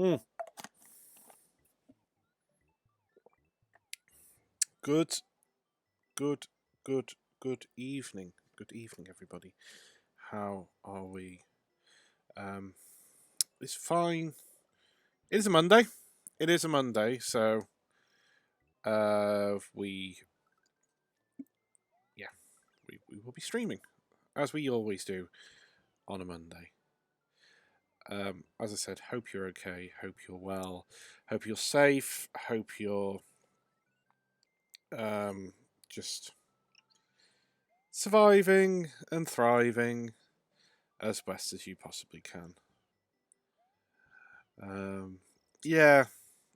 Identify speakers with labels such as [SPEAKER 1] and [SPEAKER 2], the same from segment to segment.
[SPEAKER 1] Mm. Good, good, good, good evening. Good evening, everybody. How are we? Um, it's fine. It is a Monday. It is a Monday, so we yeah we will be streaming as we always do on a Monday. As I said, hope you're okay. Hope you're well. Hope you're safe. Hope you're just surviving and thriving as best as you possibly can. Um, yeah,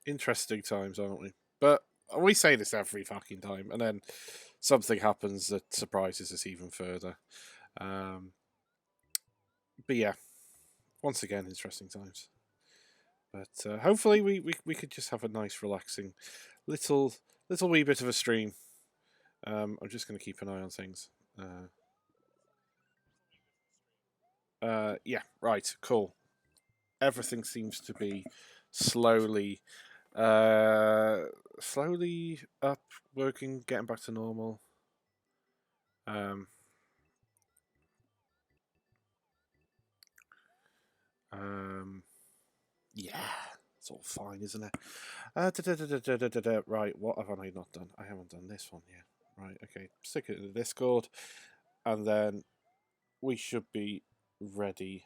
[SPEAKER 1] interesting times, aren't we? But we say this every fucking time, and then something happens that surprises us even further. Um, but yeah, once again, interesting times. But hopefully, we could just have a nice, relaxing, little wee bit of a stream. I'm just going to keep an eye on things. Yeah, right, cool. Everything seems to be slowly Uh, slowly up, working, getting back to normal. Um, um, yeah, it's all fine, isn't it? Right, what have I not done? I haven't done this one yet. Right, okay, stick it in the Discord, and then we should be ready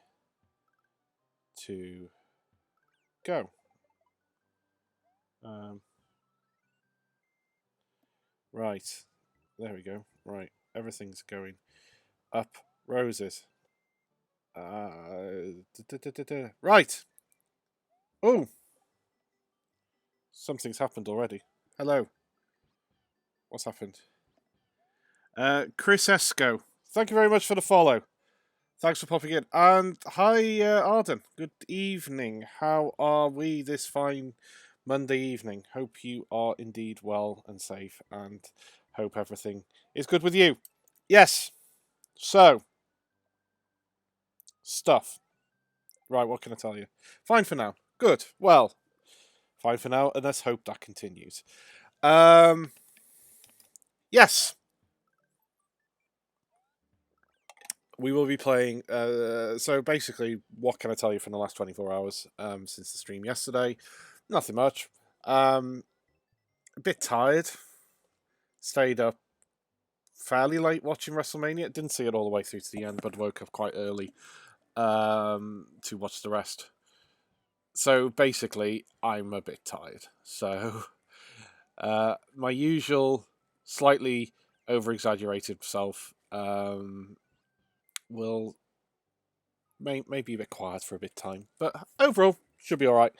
[SPEAKER 1] to go. Um, right, there we go. Right, everything's going up roses. Right. Oh, something's happened already. Hello. What's happened? Chris Esco. Thank you very much for the follow. Thanks for popping in. And hi, Arden. Good evening. How are we this fine Monday evening? Hope you are indeed well and safe, and hope everything is good with you. Yes. So, stuff. Right, what can I tell you? Fine for now. Good. Well, fine for now, and let's hope that continues. Yes. We will be playing. So basically, what can I tell you from the last 24 hours since the stream yesterday? Nothing much. A bit tired. Stayed up fairly late watching WrestleMania. Didn't see it all the way through to the end, but woke up quite early to watch the rest. So basically, I'm a bit tired. So my usual, slightly over-exaggerated self will maybe a bit quiet for a bit time, but overall should be all right.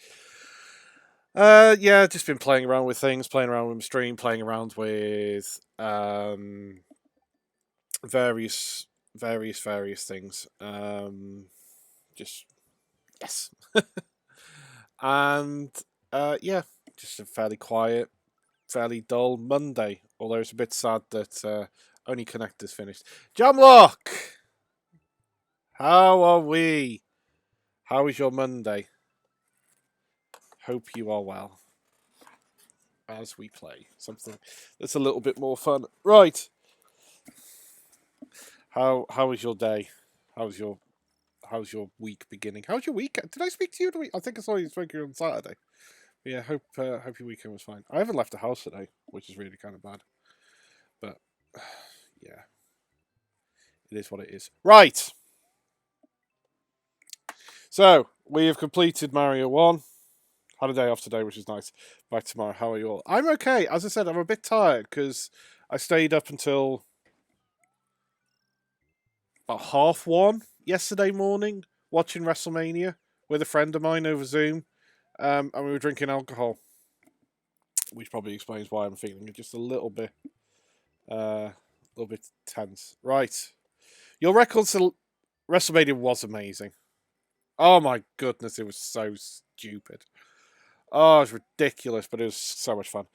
[SPEAKER 1] Yeah, just been playing around with things, playing around with my stream, playing around with various things. Just yes, and yeah, just a fairly quiet, fairly dull Monday. Although it's a bit sad that only Connector's finished. Jamlock, how are we? How is your Monday? Hope you are well as we play something that's a little bit more fun. Right. How was your day? How's your week beginning? How's your week? Did I speak to you the week? I think I saw you speaking on Saturday. But yeah, hope your weekend was fine. I haven't left the house today, which is really kind of bad. But yeah, it is what it is. Right. So we have completed Mario 1. Had a day off today, which is nice. Back tomorrow. How are you all? I'm okay. As I said, I'm a bit tired because I stayed up until about 1:30 yesterday morning watching WrestleMania with a friend of mine over Zoom, and we were drinking alcohol, which probably explains why I'm feeling just a little bit tense. Right, your record to WrestleMania was amazing. Oh my goodness, it was so stupid. Oh, it was ridiculous, but it was so much fun.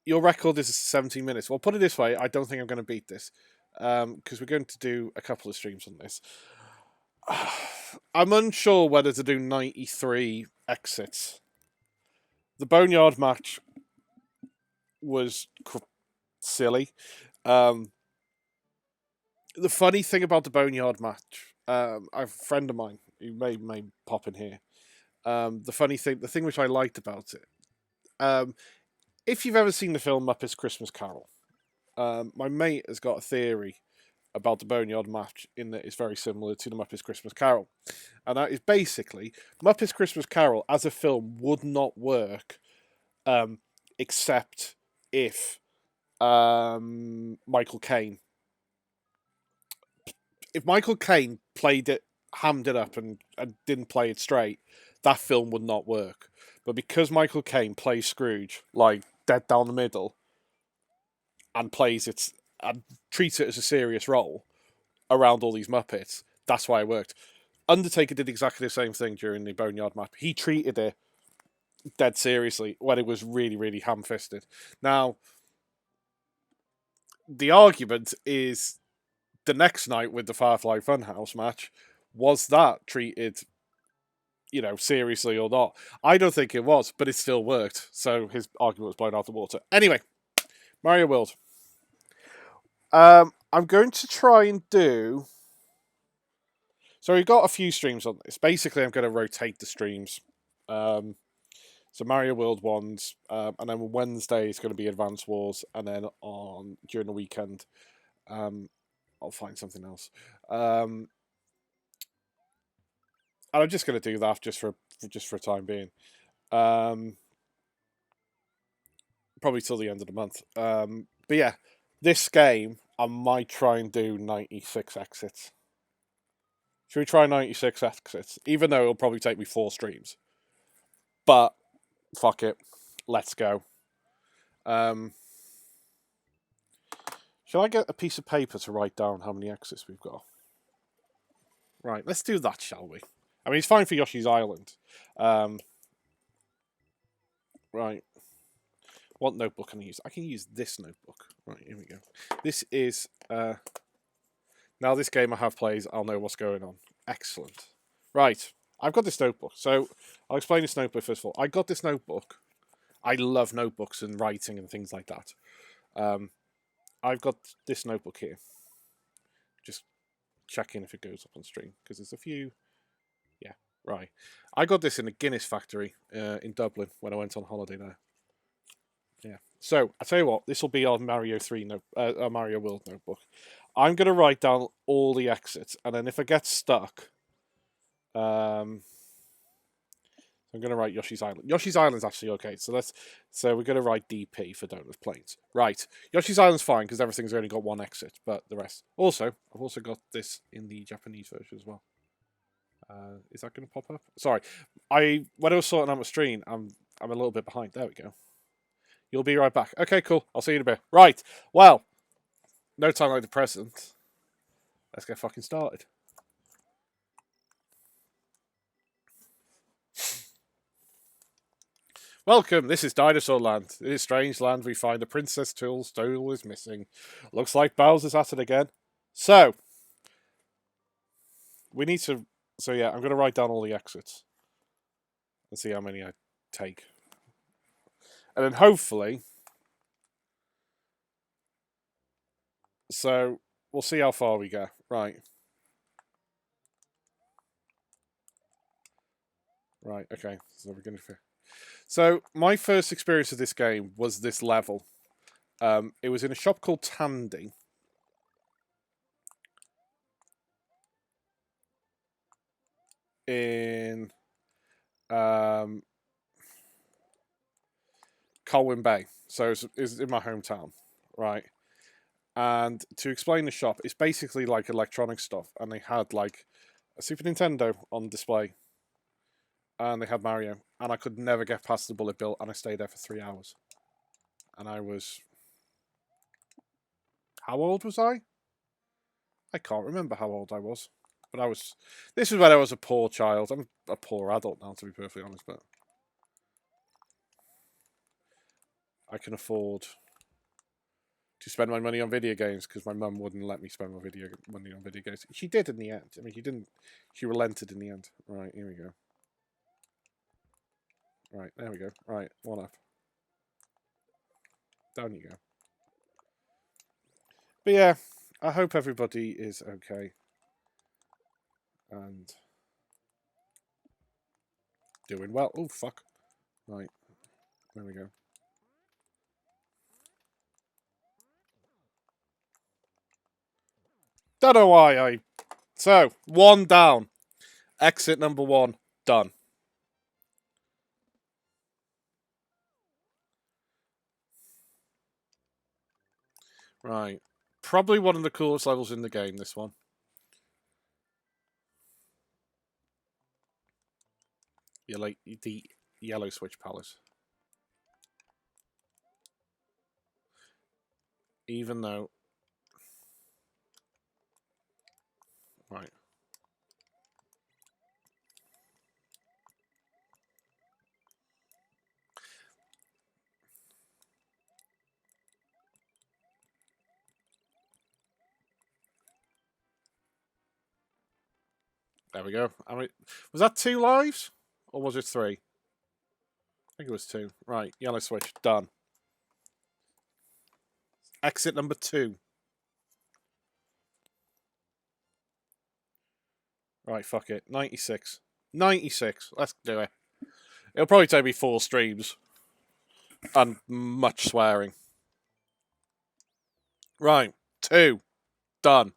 [SPEAKER 1] Your record is 17 minutes. Well, put it this way, I don't think I'm going to beat this because we're going to do a couple of streams on this. I'm unsure whether to do 93 exits. The Boneyard match was silly. The funny thing about the Boneyard match, I have a friend of mine who may pop in here. The thing which I liked about it, if you've ever seen the film Muppets Christmas Carol, my mate has got a theory about the Boneyard match in that it's very similar to the Muppets Christmas Carol. And that is basically, Muppets Christmas Carol as a film would not work except if Michael Caine. If Michael Caine played it, hammed it up and didn't play it straight, that film would not work. But because Michael Caine plays Scrooge, like, dead down the middle, and plays it and treats it as a serious role around all these Muppets, that's why it worked. Undertaker did exactly the same thing during the Boneyard match. He treated it dead seriously when it was really, really ham-fisted. Now, the argument is the next night with the Firefly Funhouse match, was that treated, seriously or not? I don't think it was, but it still worked. So his argument was blown out of the water. Anyway, Mario World. I'm going to try and do... So we've got a few streams on this. Basically, I'm going to rotate the streams. So Mario World ones, and then Wednesday is going to be Advance Wars, and then during the weekend, I'll find something else. And I'm just going to do that just for a time being. Probably till the end of the month. But yeah, this game, I might try and do 96 exits. Should we try 96 exits? Even though it'll probably take me 4 streams. But, fuck it. Let's go. Shall I get a piece of paper to write down how many exits we've got? Right, let's do that, shall we? I mean, it's fine for Yoshi's Island. Right. What notebook can I use? I can use this notebook. Right, here we go. This is... now this game I have played, I'll know what's going on. Excellent. Right, I've got this notebook. So, I'll explain this notebook first of all. I got this notebook. I love notebooks and writing and things like that. I've got this notebook here. Just checking if it goes up on stream, because there's a few... Yeah, right. I got this in a Guinness factory in Dublin when I went on holiday there. Yeah. So, I tell you what, this will be our Mario World notebook. I'm going to write down all the exits, and then if I get stuck, I'm going to write Yoshi's Island. Yoshi's Island's actually okay, so we're going to write DP for Doughnut Plains. Right. Yoshi's Island's fine, because everything's only got 1 exit, but the rest. Also, I've also got this in the Japanese version as well. Is that going to pop up? Sorry. When I was sorting out my stream, I'm a little bit behind. There we go. You'll be right back. Okay, cool. I'll see you in a bit. Right. Well, no time like the present. Let's get fucking started. Welcome, this is Dinosaur Land. In this strange land, we find the Princess Toadstool is missing. Looks like Bowser's at it again. So, we need to... So yeah, I'm going to write down all the exits. And see how many I take. And then hopefully... So, we'll see how far we go. Right. Right, okay. So we're going to... So, my first experience of this game was this level. It was in a shop called Tandy. In Colwyn Bay. So, it's in my hometown. Right. And to explain the shop, it's basically like electronic stuff. And they had like a Super Nintendo on display. And they had Mario. And I could never get past the bullet bill. And I stayed there for 3 hours. And I was... How old was I? I can't remember how old I was. But I was... This is when I was a poor child. I'm a poor adult now, to be perfectly honest. But I can afford to spend my money on video games because my mum wouldn't let me spend my money on video games. She did in the end. I mean, she didn't. She relented in the end. Right, here we go. Right, there we go. Right, one up. Down you go. But yeah, I hope everybody is okay and doing well. Oh, fuck. Right, there we go. Don't know why I... So, one down. Exit number 1, done. Right. Probably one of the coolest levels in the game, this one. The Yellow Switch Palace. Even though... Right. There we go. I mean, was that 2 lives? Or was it 3? I think it was 2. Right, Yellow Switch, done. Exit number 2. Right, fuck it. 96. 96. Let's do it. It'll probably take me 4 streams. And much swearing. Right, 2. Done.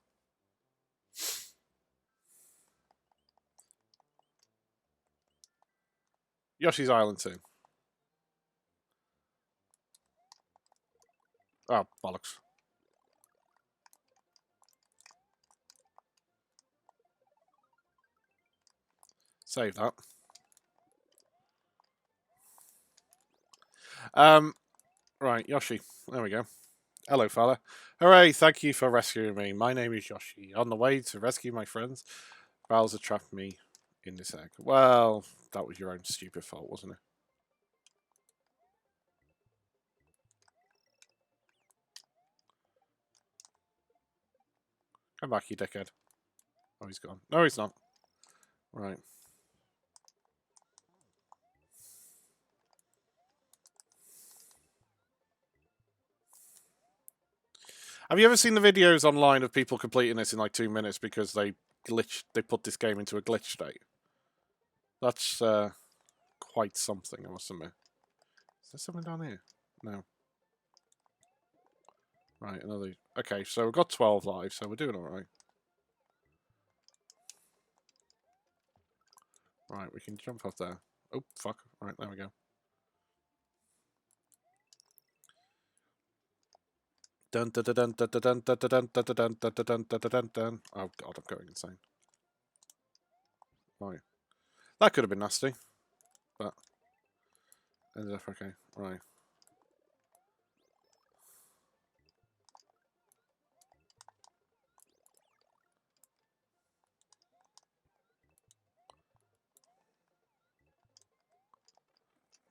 [SPEAKER 1] Yoshi's Island 2. Oh, bollocks. Save that. Right, Yoshi. There we go. Hello, fella. Hooray, thank you for rescuing me. My name is Yoshi. On the way to rescue my friends, Bowser trapped me in this egg. Well, that was your own stupid fault, wasn't it? Come back, you dickhead. Oh, he's gone. No, he's not. Right. Have you ever seen the videos online of people completing this in like 2 minutes because they put this game into a glitch state? That's quite something, I must admit. Is there something down here? No. Right, another... Okay, so we've got 12 lives, so we're doing alright. Right, we can jump off there. Oh, fuck. Right, there we go. Dun dun dun dun dun dun dun dun dun dun dun dun dun dun dun. Oh god, I'm going insane. Right. That could have been nasty. But ended up okay. Right.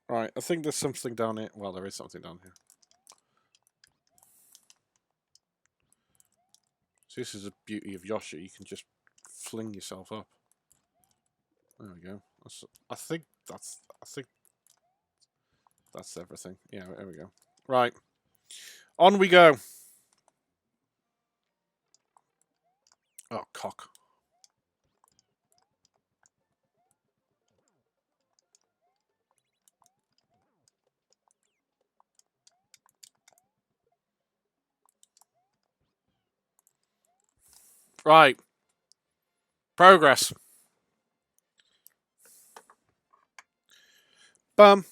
[SPEAKER 1] Right, I think there's something down here. Well, there is something down here. So this is the beauty of Yoshi. You can just fling yourself up. There we go. I think that's everything. Yeah, there we go. Right. On we go. Oh, cock. Right. Progress. Bum.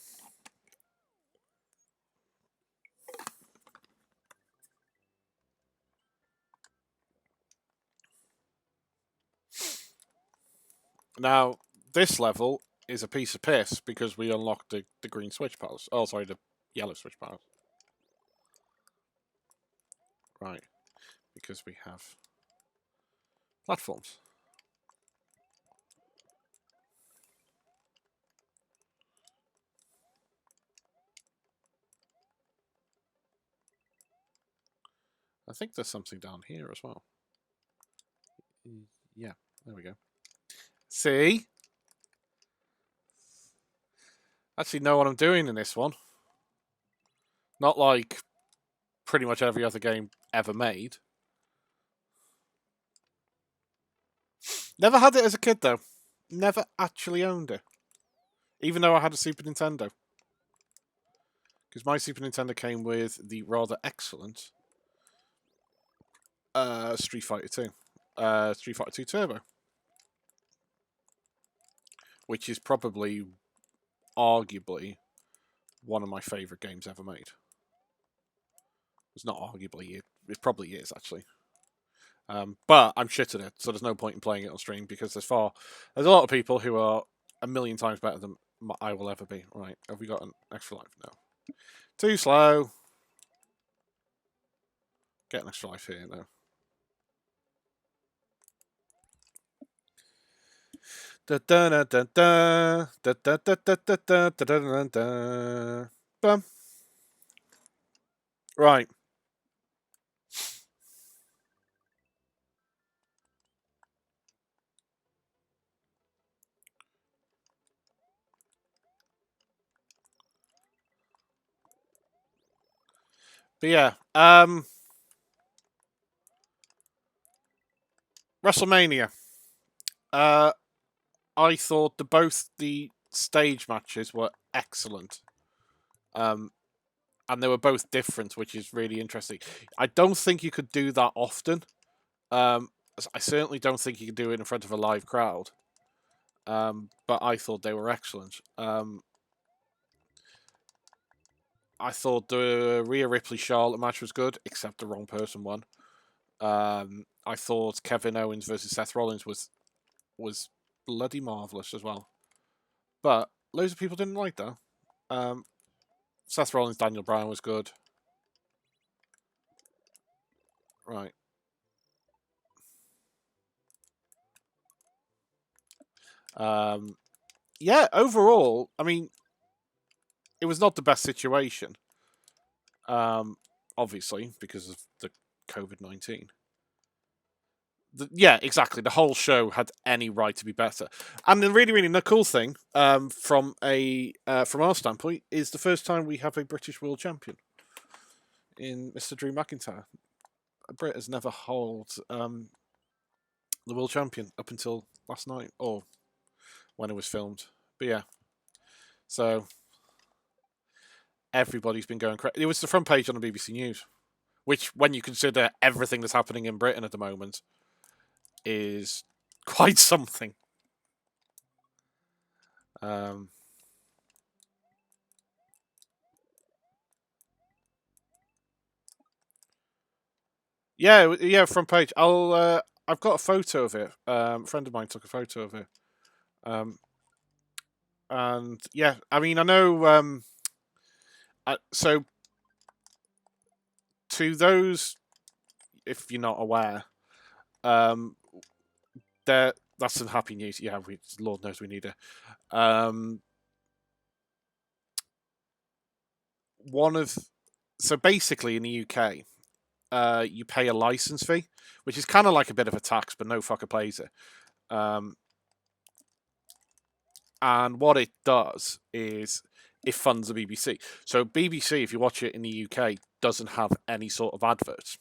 [SPEAKER 1] Now, this level is a piece of piss because we unlocked the green switch palace. Oh, sorry, the yellow switch palace. Right. Because we have platforms. I think there's something down here as well. Yeah, there we go. See? Actually know what I'm doing in this one. Not like pretty much every other game ever made. Never had it as a kid, though. Never actually owned it. Even though I had a Super Nintendo. Because my Super Nintendo came with the rather excellent Street Fighter 2. Street Fighter 2 Turbo. Which is probably, arguably, one of my favourite games ever made. It's not arguably, it probably is, actually. But I'm shit at it, so there's no point in playing it on stream because there's a lot of people who are a million times better than I will ever be. Right, have we got an extra life? No. Too slow. Get an extra life here, though. Bum. Right. But yeah, WrestleMania. I thought both the stage matches were excellent. And they were both different, which is really interesting. I don't think you could do that often. I certainly don't think you could do it in front of a live crowd. But I thought they were excellent. I thought the Rhea Ripley Charlotte match was good, except the wrong person won. I thought Kevin Owens versus Seth Rollins was bloody marvelous as well. But loads of people didn't like that. Seth Rollins, Daniel Bryan was good. Right. Yeah, overall, I mean, it was not the best situation. Obviously, because of the COVID-19. Yeah, exactly. The whole show had any right to be better. And the really, really cool thing, from our standpoint, is the first time we have a British world champion in Mr. Drew McIntyre. A Brit has never held the world champion up until last night, or when it was filmed. But yeah, so everybody's been going crazy. It was the front page on the BBC News, which, when you consider everything that's happening in Britain at the moment, is quite something. Yeah, front page. I've got a photo of it. A friend of mine took a photo of it. And yeah, I mean, I know. So, to those, if you're not aware, that's some happy news. Yeah, Lord knows we need it. So basically in the UK, you pay a license fee, which is kind of like a bit of a tax, but no fucker pays it. And what it does is it funds the BBC. So BBC, if you watch it in the UK, doesn't have any sort of adverts.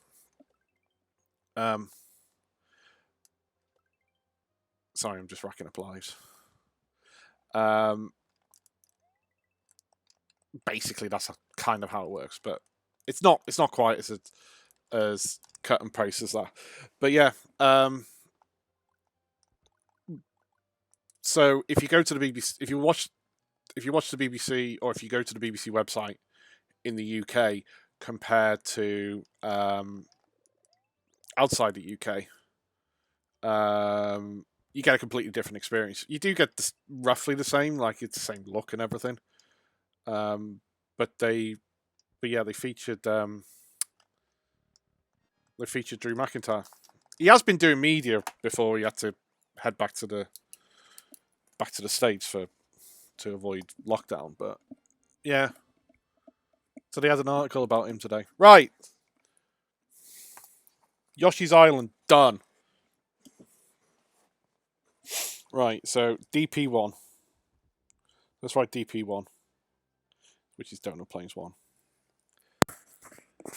[SPEAKER 1] Sorry, I'm just racking up lives. Basically, that's kind of how it works, but it's not quite as cut and paste as that. But yeah, so if you go to the BBC, if you watch the BBC, or if you go to the BBC website in the UK compared to outside the UK, you get a completely different experience. You do get roughly the same, like it's the same look and everything. But they featured Drew McIntyre. He has been doing media before he had to head back to the States to avoid lockdown. But yeah, so they had an article about him today. Right. Yoshi's Island, done. Right, so DP1. Let's write DP1, which is Doughnut Plains 1.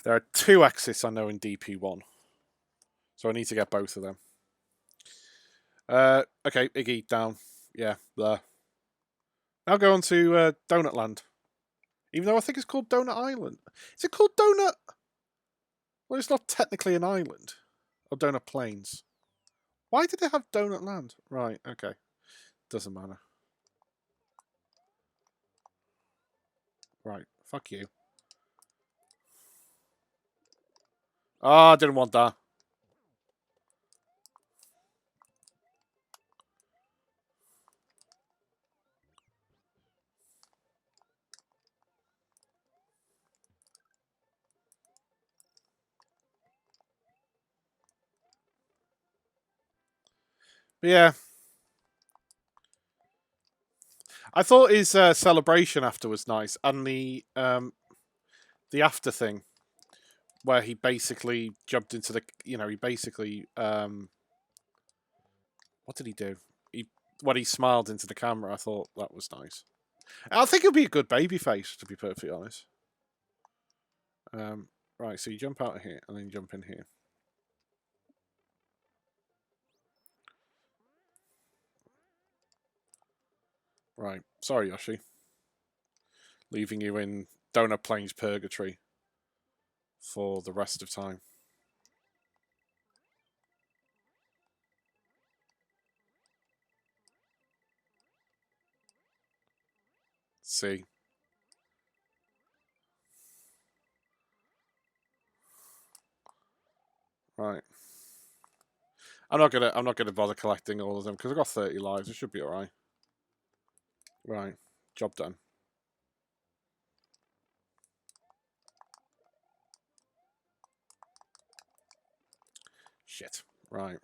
[SPEAKER 1] There are 2 exits I know in DP1, so I need to get both of them. Okay, Iggy, down. Yeah, there. Now go on to Doughnut Land. Even though I think it's called Doughnut Island. Is it called Doughnut? Well, it's not technically an island. Or Doughnut Plains. Why did they have Doughnut Land? Right, okay. Doesn't matter. Right, fuck you. Ah, I didn't want that. But yeah. I thought his celebration after was nice. And the after thing, where he basically jumped into the, he basically, what did he do? When he smiled into the camera, I thought that was nice. I think he'll be a good baby face, to be perfectly honest. Right, so you jump out of here and then you jump in here. Right, sorry, Yoshi. Leaving you in Doughnut Plains Purgatory for the rest of time. See. Right. I'm not gonna bother collecting all of them because I've got 30 lives. It should be alright. Right. Job done. Shit. Right.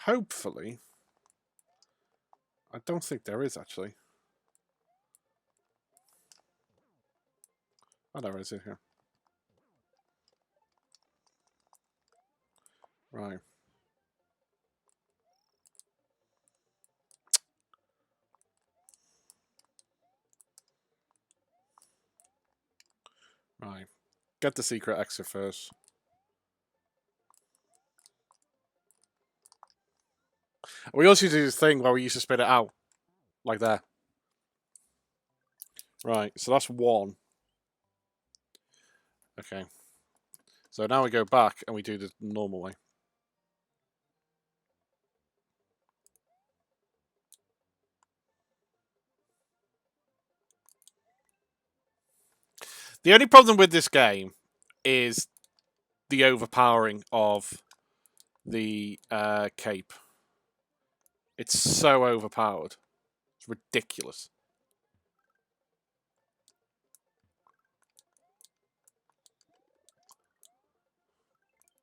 [SPEAKER 1] Hopefully. I don't think there is actually. Oh, there is it here. Right. Right. Get the secret exit first. We also do this thing where we used to spit it out. Like that. Right, so that's 1. Okay. So now we go back and we do the normal way. The only problem with this game is the overpowering of the cape. It's so overpowered. It's ridiculous.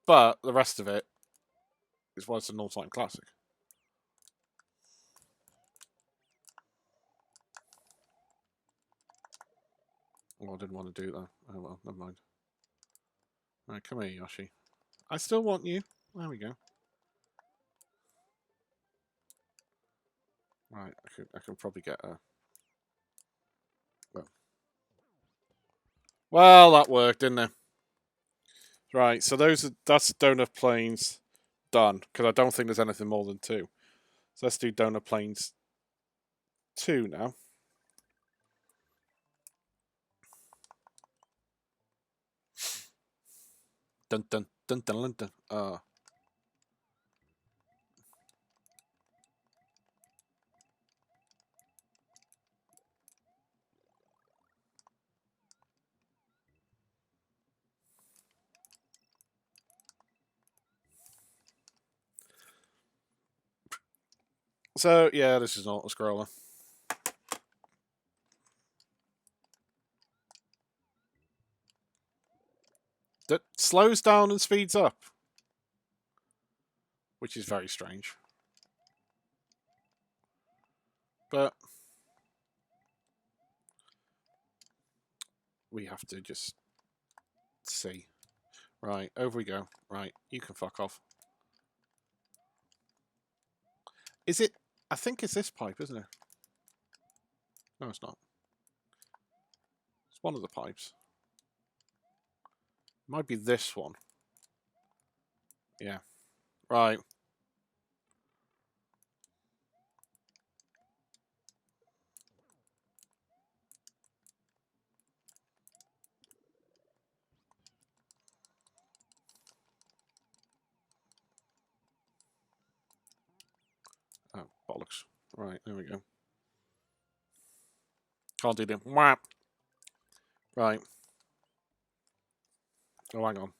[SPEAKER 1] But the rest of it is why it's an all-time classic. Oh, I didn't want to do that. Oh well, never mind. Right, come here, Yoshi. I still want you. There we go. Right, I can probably get a. Well, that worked, didn't it? Right, so that's Doughnut Plains done because I don't think there's anything more than 2. So let's do Doughnut Plains 2 now. Dun dun dun dun dun dun. So yeah, this is an auto scroller. That slows down and speeds up, which is very strange. But we have to just see. Right, over we go. Right, you can fuck off. Is it? I think it's this pipe, isn't it? No, it's not. It's one of the pipes. It might be this one. Yeah. Right. Oh, bollocks. Right, there we go. Can't do them. Right. Oh, hang on.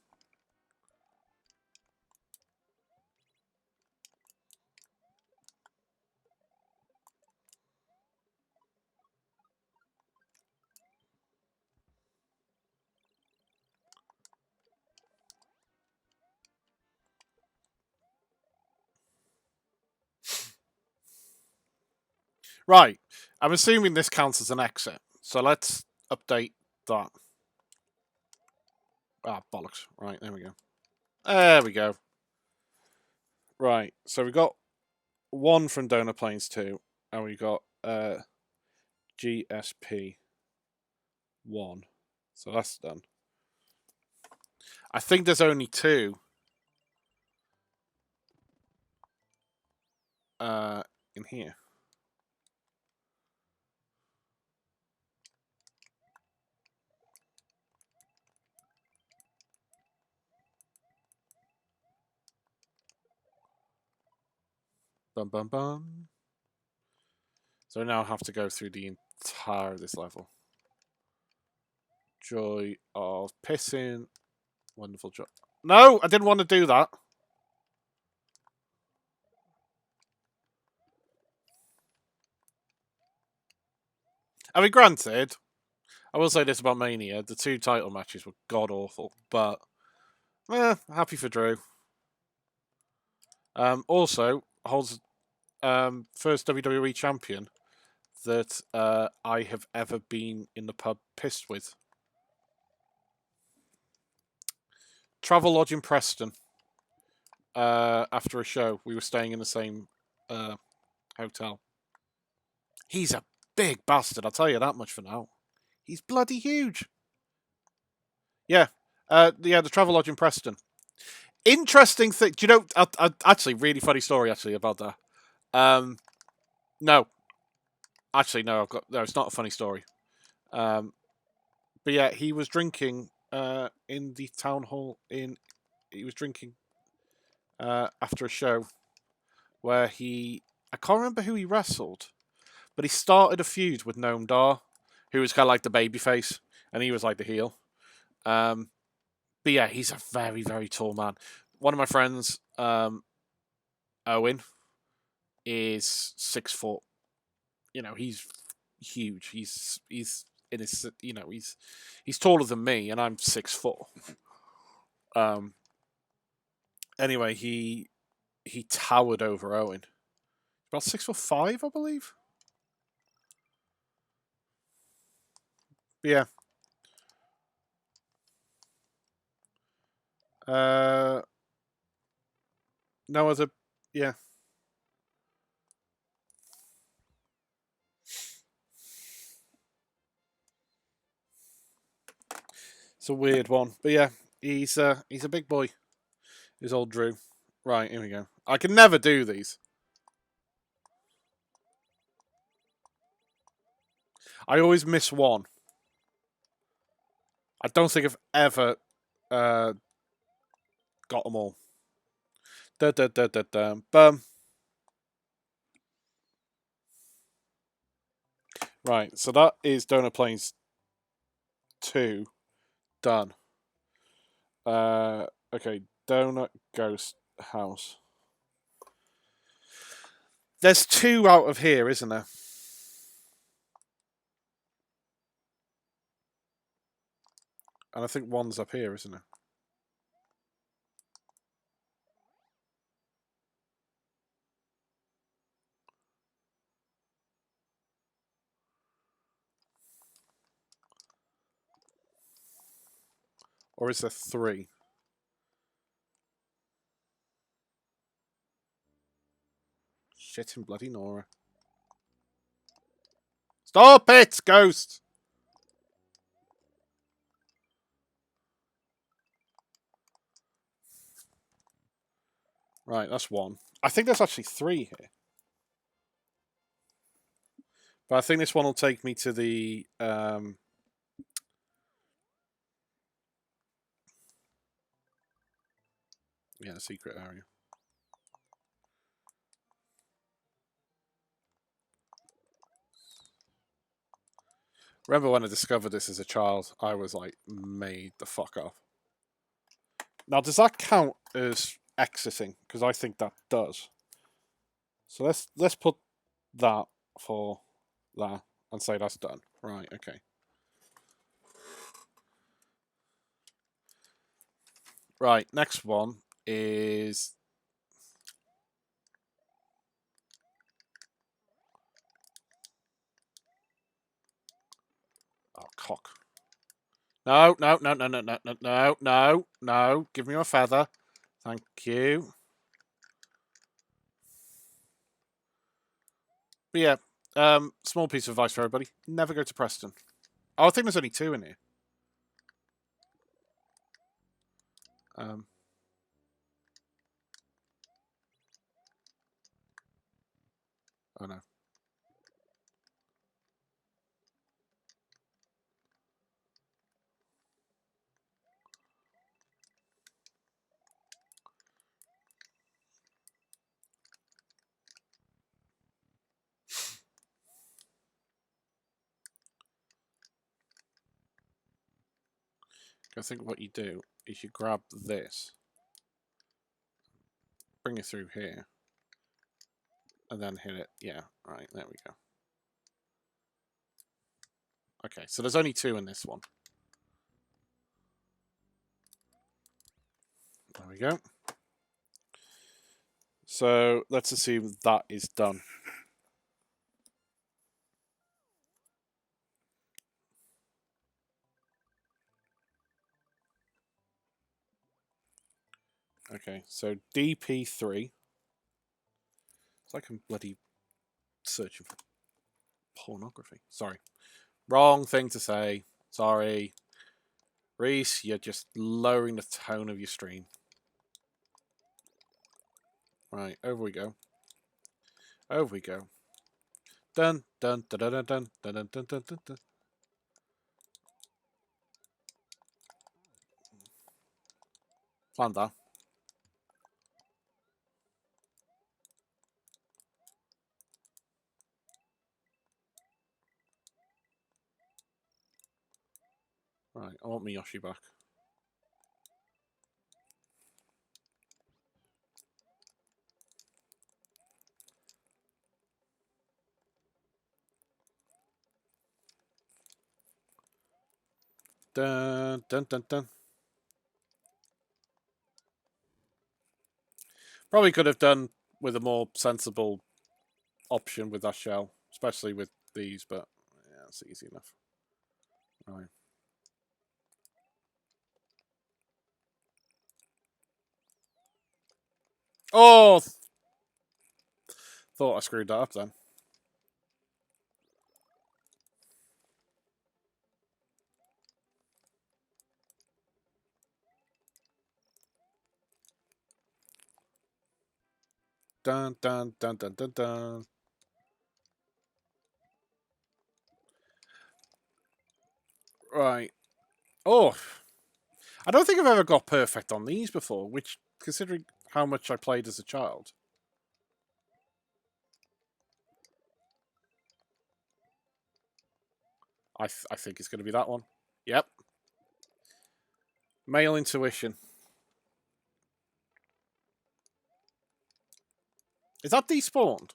[SPEAKER 1] Right. I'm assuming this counts as an exit. So let's update that. Ah, bollocks. Right, there we go. There we go. Right. So we got one from Donor Planes 2, and we got GSP 1. So that's done. I think there's only 2 in here. Bum bum bum. So now I have to go through the entire of this level. Joy of pissing. Wonderful joy. No, I didn't want to do that. I mean, granted, I will say this about Mania: the 2 title matches were god awful, but happy for Drew. Also holds first WWE champion that I have ever been in the pub pissed with. Travel Lodge in Preston. After a show, we were staying in the same hotel. He's a big bastard, I'll tell you that much for now. He's bloody huge. Yeah. The Travel Lodge in Preston. Interesting thing. Do you know? Actually, really funny story actually about that. No, actually, no. No. It's not a funny story. But yeah, he was drinking in the town hall. He was drinking after a show where I can't remember who he wrestled, but he started a feud with Noam Dar, who was kind of like the babyface, and he was like the heel. But yeah, he's a very, very tall man. One of my friends, Owen, is 6 foot. You know, he's huge. He's in his, he's taller than me, and I'm 6 foot. Anyway, he towered over Owen. About 6'5", I believe. Yeah. No other. Yeah. It's a weird one, but yeah, he's a big boy. Is old Drew. Right, here we go. I can never do these. I always miss one. I don't think I've ever got them all. Da da da da da. Bum. Right, so that is Donut Plains 2 done. Okay, Donut Ghost House. There's 2 out of here, isn't there? And I think one's up here, isn't it? Or is there 3? Shit and bloody Nora. Stop it, Ghost! Right, that's 1. I think there's actually 3 here. But I think this one will take me to the... yeah, the secret area. Remember when I discovered this as a child, I was like, made the fuck up. Now, does that count as exiting? Because I think that does. So let's put that for that and say that's done. Right, okay. Right, next one is... Oh, cock. No, no, no, no, no, no, no, no, no, no. Give me a feather. Thank you. But yeah, small piece of advice for everybody. Never go to Preston. Oh, I think there's only 2 in here. Oh no. I think what you do is you grab this, bring it through here, and then hit it. Yeah, right, there we go. Okay, so there's only 2 in this one. There we go. So let's assume that is done. Okay, so DP3. It's like I'm bloody searching for pornography. Sorry. Wrong thing to say. Sorry. Reese, you're just lowering the tone of your stream. Right, over we go. Over we go. Dun dun dun dun dun dun dun dun dun dun dun. Plan that. Right, I want my Yoshi back. Dun dun dun dun. Probably could have done with a more sensible option with that shell, especially with these, but yeah, it's easy enough. Right. Oh! Thought I screwed that up then. Dun dun dun dun dun dun. Right. Oh! I don't think I've ever got perfect on these before, which, considering how much I played as a child. I think it's going to be that one. Yep. Male intuition. Is that despawned?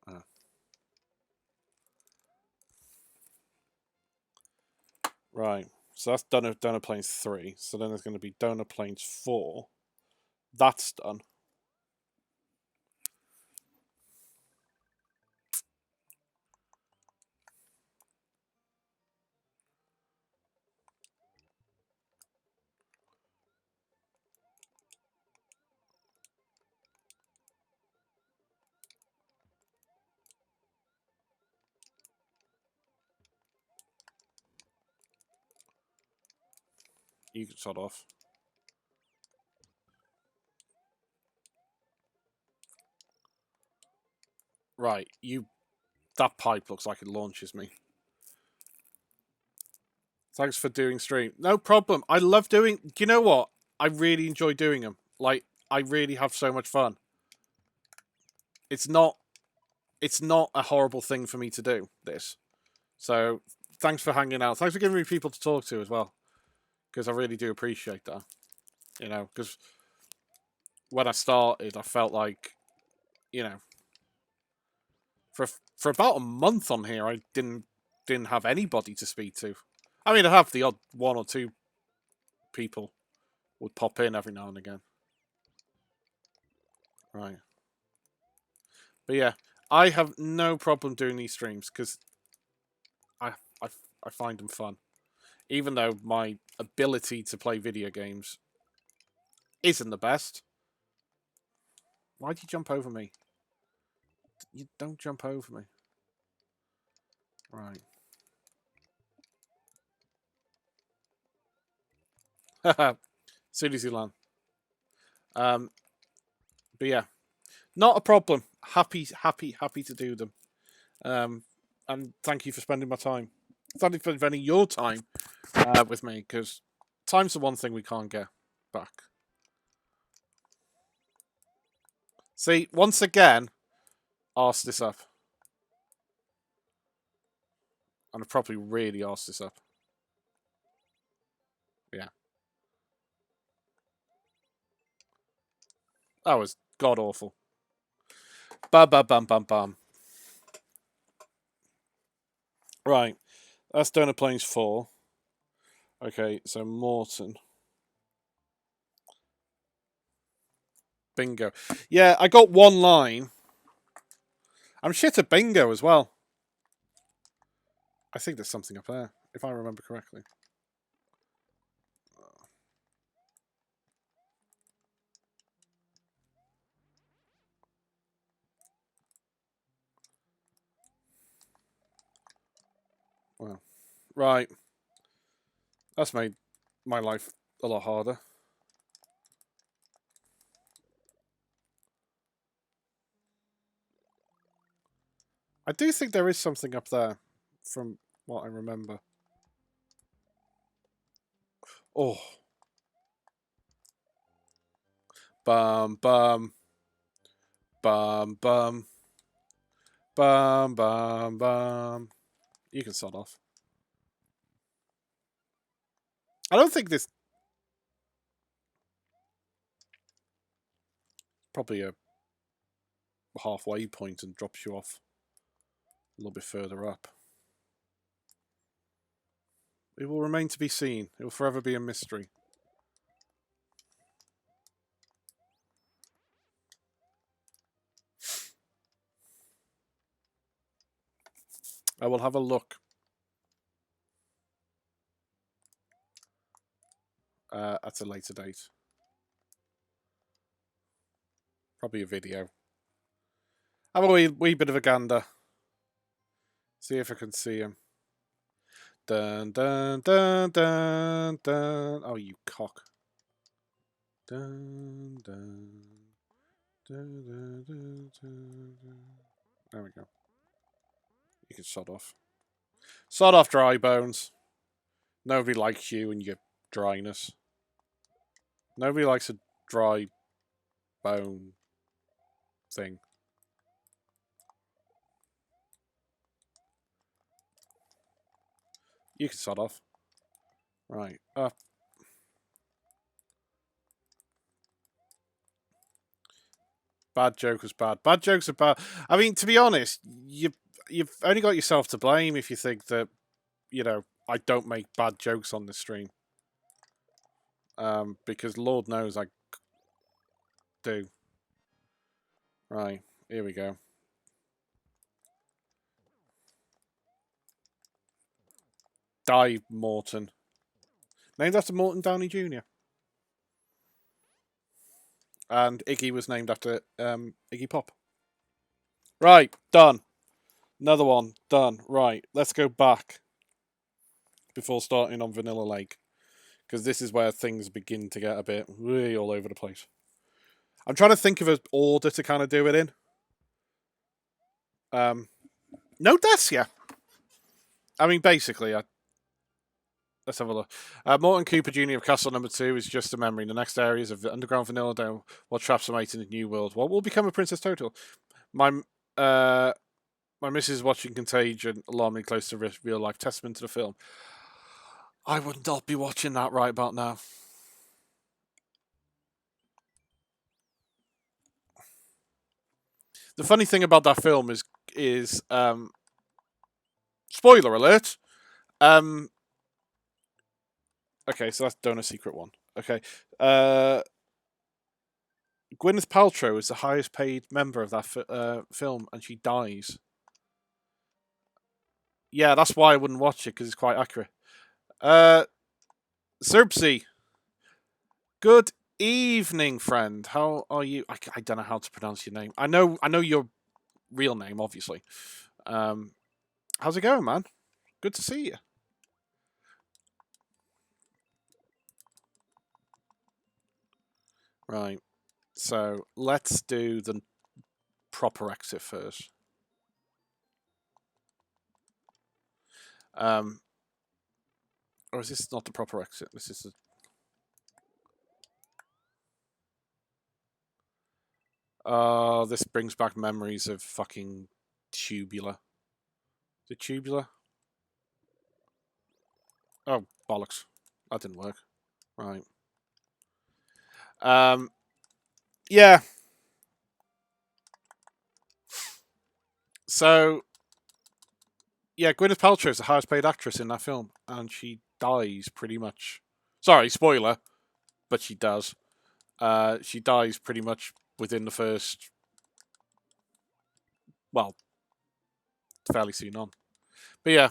[SPEAKER 1] Oh. Right. So that's Donut Plains 3. So then there's going to be Donut Plains 4. That's done. You can sod off. Right, that pipe looks like it launches me. Thanks for doing stream. No problem. I love doing... Do you know what? I really enjoy doing them. Like, I really have so much fun. It's not a horrible thing for me to do, this. So, thanks for hanging out. Thanks for giving me people to talk to as well. Because I really do appreciate that. You know, because when I started, I felt like, you know, for about a month on here, I didn't have anybody to speak to. I mean, I have the odd one or two people would pop in every now and again. Right. But yeah, I have no problem doing these streams because I find them fun. Even though my ability to play video games isn't the best. Why'd you jump over me? You don't jump over me. Right. Haha. Soon as you land. But yeah. Not a problem. Happy to do them. And thank you for spending my time. Thank you for spending your time with me, because time's the one thing we can't get back. See, once again, arsed this up. And I've probably really arsed this up. Yeah. That was god awful. Bam, bam, bam, bam, bam. Right. That's Doughnut Plains 4. Okay, so Morton. Bingo. Yeah, I got one line. I'm shit at bingo as well. I think there's something up there, if I remember correctly. Well, right. That's made my life a lot harder. I do think there is something up there, from what I remember. Oh. Bum, bum. Bum, bum. Bum, bum, bum. You can sod off. I don't think this... Probably a halfway point and drops you off a little bit further up. It will remain to be seen. It will forever be a mystery. I will have a look at a later date. Probably a video. Have a wee bit of a gander. See if I can see him. Dun, dun, dun, dun, dun. Oh, you cock. Dun, dun, dun, dun, dun, dun, dun. There we go. You can sod off. Sod off, dry bones. Nobody likes you and your dryness. Nobody likes a dry bone thing. You can sod off. Right, up. Bad joke was bad. Bad jokes are bad. I mean, to be honest, you've only got yourself to blame if you think that, you know, I don't make bad jokes on the stream. Because Lord knows I do. Right, here we go. Die, Morton. Named after Morton Downey Jr. And Iggy was named after Iggy Pop. Right, done. Another one, done. Right, let's go back before starting on Vanilla Lake. because this is where things begin to get a bit really all over the place. I'm trying to think of an order to kind of do it in. No deaths yet. I mean, basically, let's have a look. Morton Cooper Jr. of Castle Number 2 is just a memory. The next areas of the underground Vanilla Dome, what traps are made in the new world. What will become of Princess Total? My missus is watching Contagion, alarmingly close to real life, testament to the film. I would not be watching that right about now. The funny thing about that film is spoiler alert. Okay, so that's Donor Secret 1. Okay. Gwyneth Paltrow is the highest paid member of that film, and she dies. Yeah, that's why I wouldn't watch it, because it's quite accurate. Serbsy. Good evening, friend. How are you? I don't know how to pronounce your name. I know your real name, obviously. How's it going, man? Good to see you. Right. So let's do the proper exit first. Or is this not the proper exit? This is this brings back memories of fucking Tubular. Is it Tubular? Oh, bollocks. That didn't work. Right. Yeah. So, yeah, Gwyneth Paltrow is the highest paid actress in that film, and she dies pretty much. Sorry, spoiler, but she does. She dies pretty much within the first, well, fairly soon on. But yeah,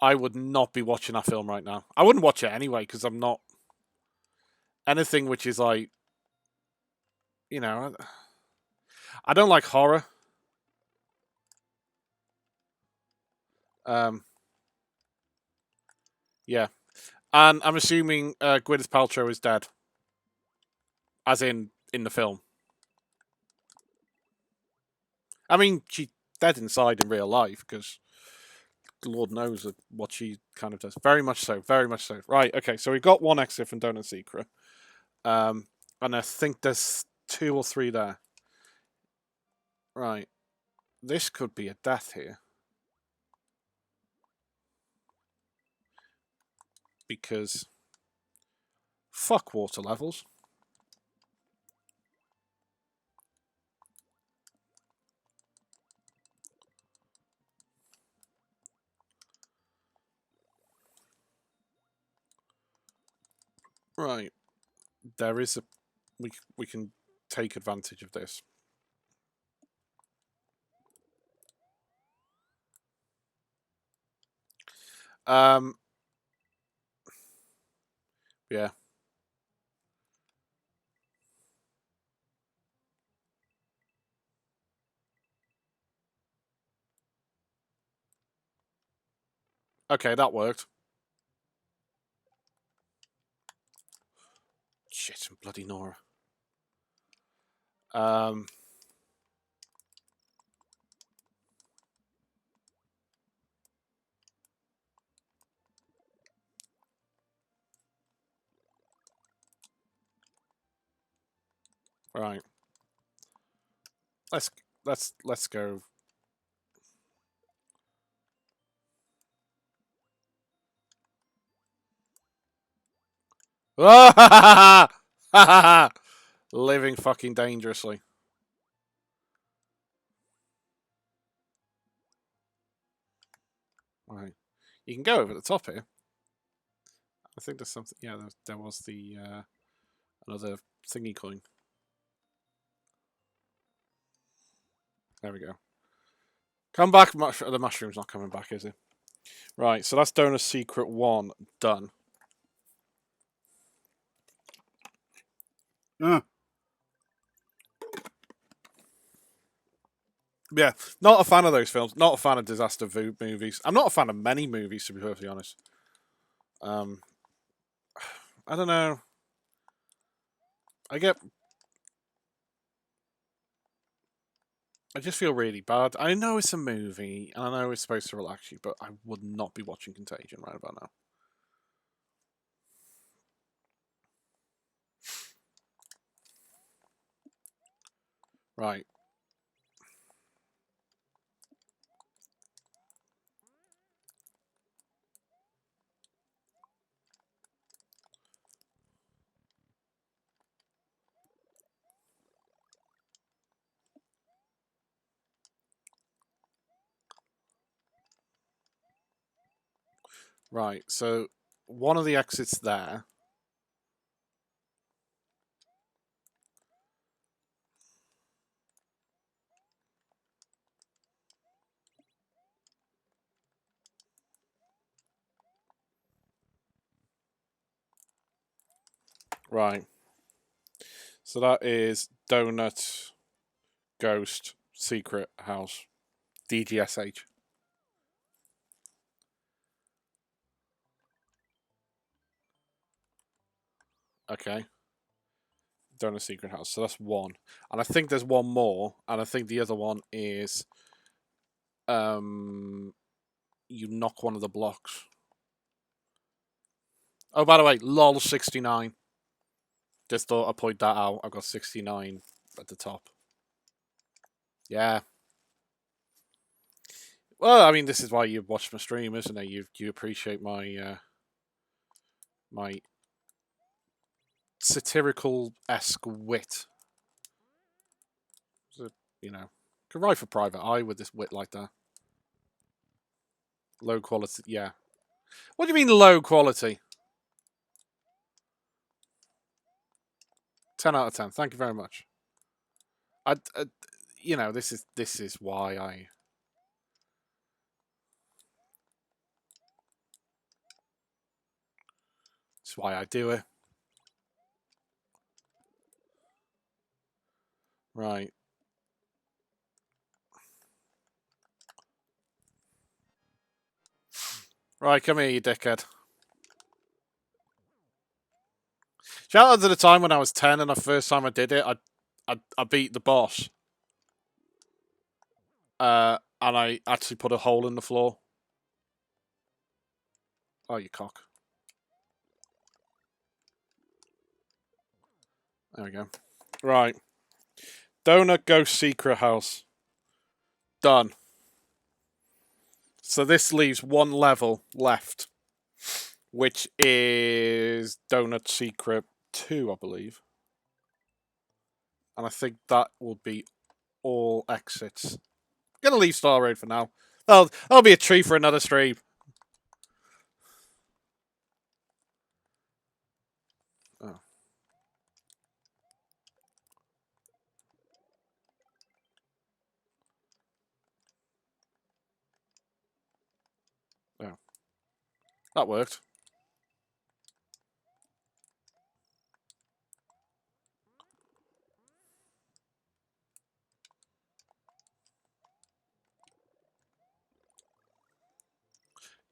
[SPEAKER 1] I would not be watching that film right now. I wouldn't watch it anyway, because I'm not... Anything which is like, you know, I don't like horror. Yeah. And I'm assuming Gwyneth Paltrow is dead. As in the film. I mean, she's dead inside in real life, because Lord knows what she kind of does. Very much so, very much so. Right, okay, so we got one exit from Doughnut Secret. And I think there's 2 or 3 there. Right. This could be a death here. Because fuck water levels. Right. There is a... We can take advantage of this. Yeah. Okay, that worked. Shit, bloody Nora. Right. Let's go. Living fucking dangerously. Right. You can go over the top here. I think there's something... Yeah, there was the... another thingy coin. There we go. Come back. The mushroom's not coming back, is it? Right, so that's Donor Secret 1 done. Yeah, not a fan of those films. Not a fan of disaster movies. I'm not a fan of many movies, to be perfectly honest. I don't know. I just feel really bad. I know it's a movie, and I know it's supposed to relax you, but I would not be watching Contagion right about now. Right. Right, so one of the exits there. Right. So that is Doughnut, Ghost, Secret House, DGSH. Okay. Doughnut Secret House. So that's one. And I think there's one more, and I think the other one is you knock one of the blocks. Oh, by the way, LOL 69. Just thought I'd point that out. I've got 69 at the top. Yeah. Well, I mean, this is why you watch my stream, isn't it? You appreciate my my satirical-esque wit. So, you know, could write for Private Eye with this wit like that. Low quality, yeah. What do you mean low quality? 10 out of 10. Thank you very much. You know, this is why I. It's why I do it. Right. Right, come here, you dickhead. Shout out to the time when I was 10 and the first time I did it, I beat the boss. And I actually put a hole in the floor. Oh, you cock. There we go. Right. Doughnut Ghost Secret House. Done. So this leaves one level left, which is Doughnut Secret 2, I believe. And I think that will be all exits. Gonna leave Star Road for now. That'll be a treat for another stream. Oh. Oh. That worked.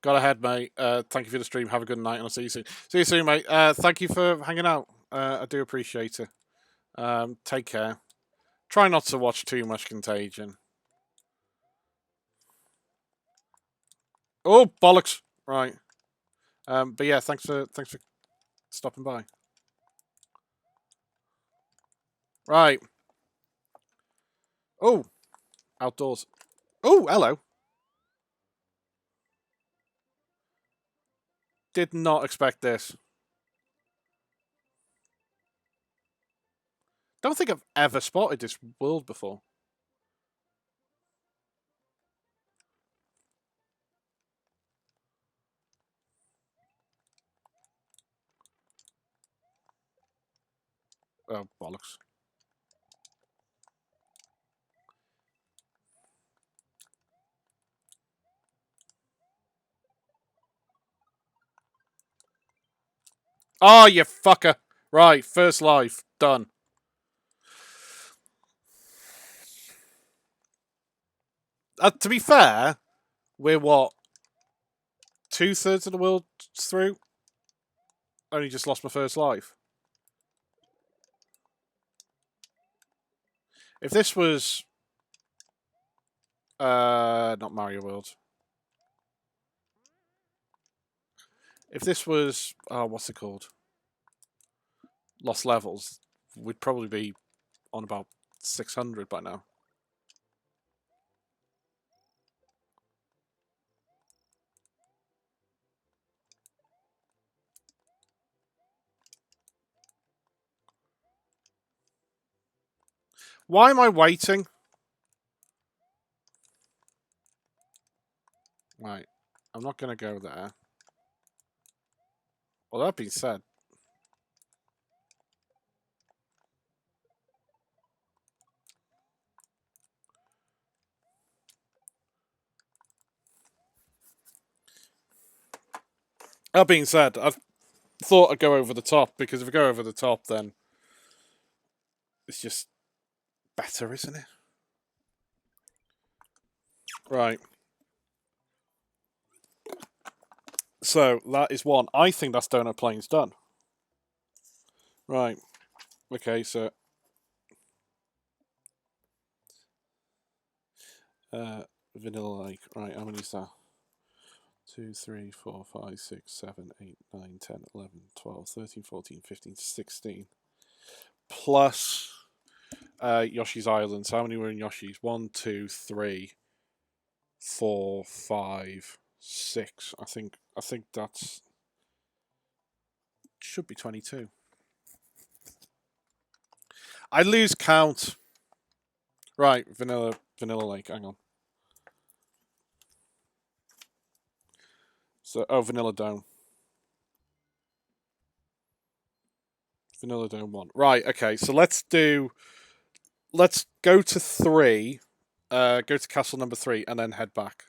[SPEAKER 1] Got ahead, mate. Thank you for the stream. Have a good night, and I'll see you soon. See you soon, mate. Thank you for hanging out. I do appreciate it. Take care. Try not to watch too much Contagion. Oh, bollocks! Right. But yeah, thanks for stopping by. Right. Oh, outdoors. Oh, hello. Did not expect this. Don't think I've ever spotted this world before. Oh, bollocks. Oh, you fucker. Right, first life. Done. To be fair, we're what? 2/3 of the world through? Only just lost my first life. If this was... not Mario World. If this was... what's it called? Lost Levels, we'd probably be on about 600 by now. Why am I waiting? Right. I'm not going to go there. Well, that being said... That being said, I thought I'd go over the top, because if I go over the top, then it's just better, isn't it? Right. So, that is one. I think that's Doughnut Plains done. Right. Okay, so... Vanilla Lake. Right, how many is that? 2, 3, 4, 5, 6, 7, 8, 9, 10, 11, 12, 13, 14, 15, 16. Plus Yoshi's Island. So how many were in Yoshi's? 1, 2, 3, 4, 5, 6. I think that's... should be 22. I lose count. Right, Vanilla Lake, hang on. So, Vanilla Dome. Vanilla Dome 1. Right, okay, so let's go to 3, go to castle number 3, and then head back.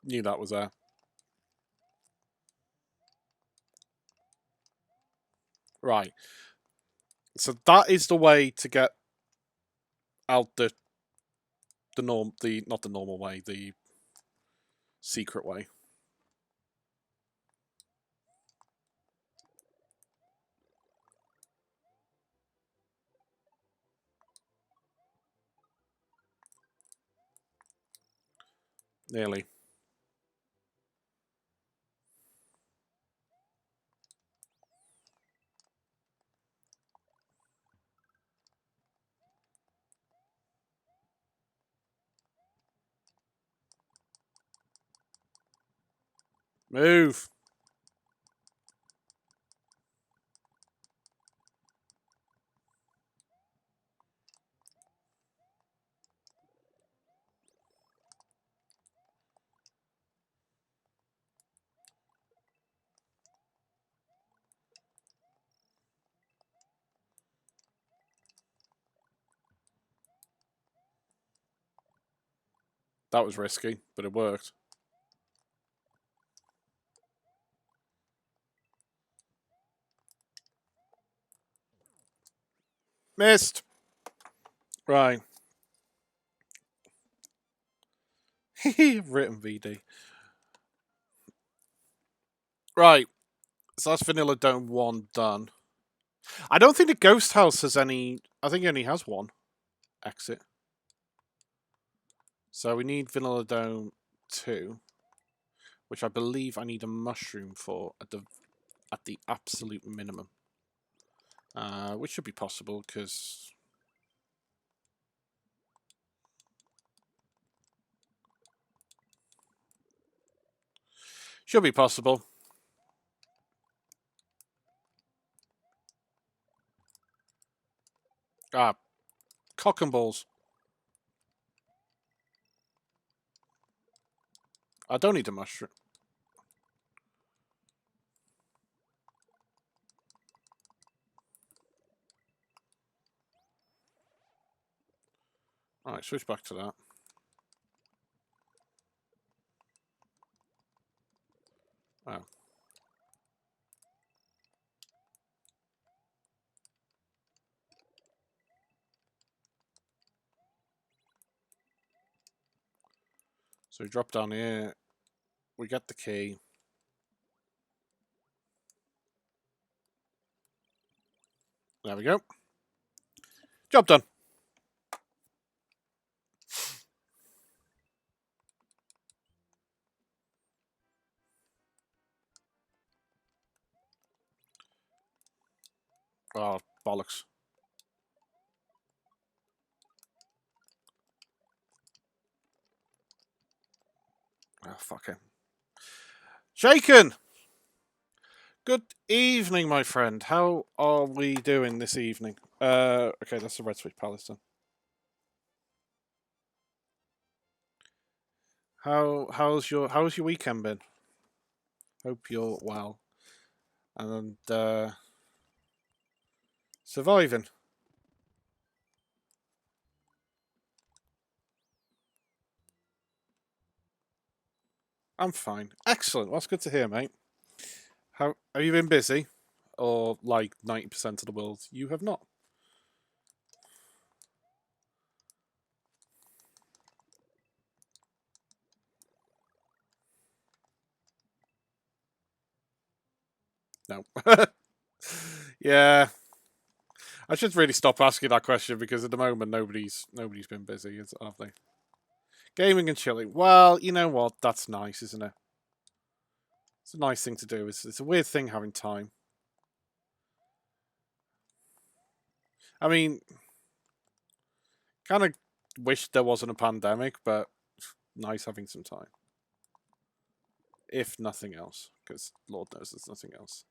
[SPEAKER 1] Knew that was there. Right. So that is the way to get out not the normal way, the secret way. Nearly. Move. That was risky, but it worked. Missed. Right. Written VD. Right. So that's Vanilla Dome 1 done. I don't think the Ghost House has any... I think it only has one exit. So we need Vanilla Dome 2, which I believe I need a mushroom for at the absolute minimum. Which should be possible, because... Should be possible. Ah, cock and balls. I don't need a mushroom. Alright, switch back to that. Oh. So we drop down here. We get the key. There we go. Job done. Oh, bollocks. Oh, fuck him. Shaken! Good evening, my friend. How are we doing this evening? Okay, that's the Red Switch Palace then. How's your weekend been? Hope you're well. And surviving. I'm fine. Excellent. Well, that's good to hear, mate. How have you been busy? Or like 90% of the world, you have not? No. Yeah. I should really stop asking that question because at the moment nobody's been busy, have they? Gaming and chilling. Well, you know what? That's nice, isn't it? It's a nice thing to do. It's a weird thing having time. I mean, kind of wish there wasn't a pandemic, but nice having some time. If nothing else, because Lord knows there's nothing else.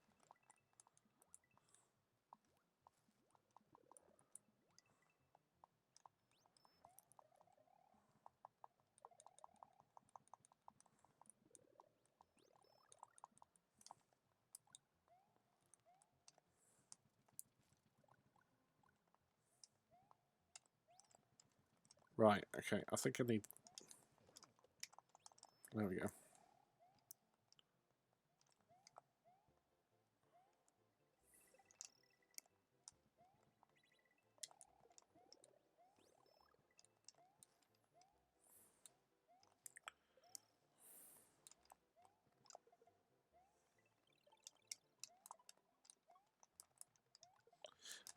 [SPEAKER 1] Right, okay. I think I need... There we go.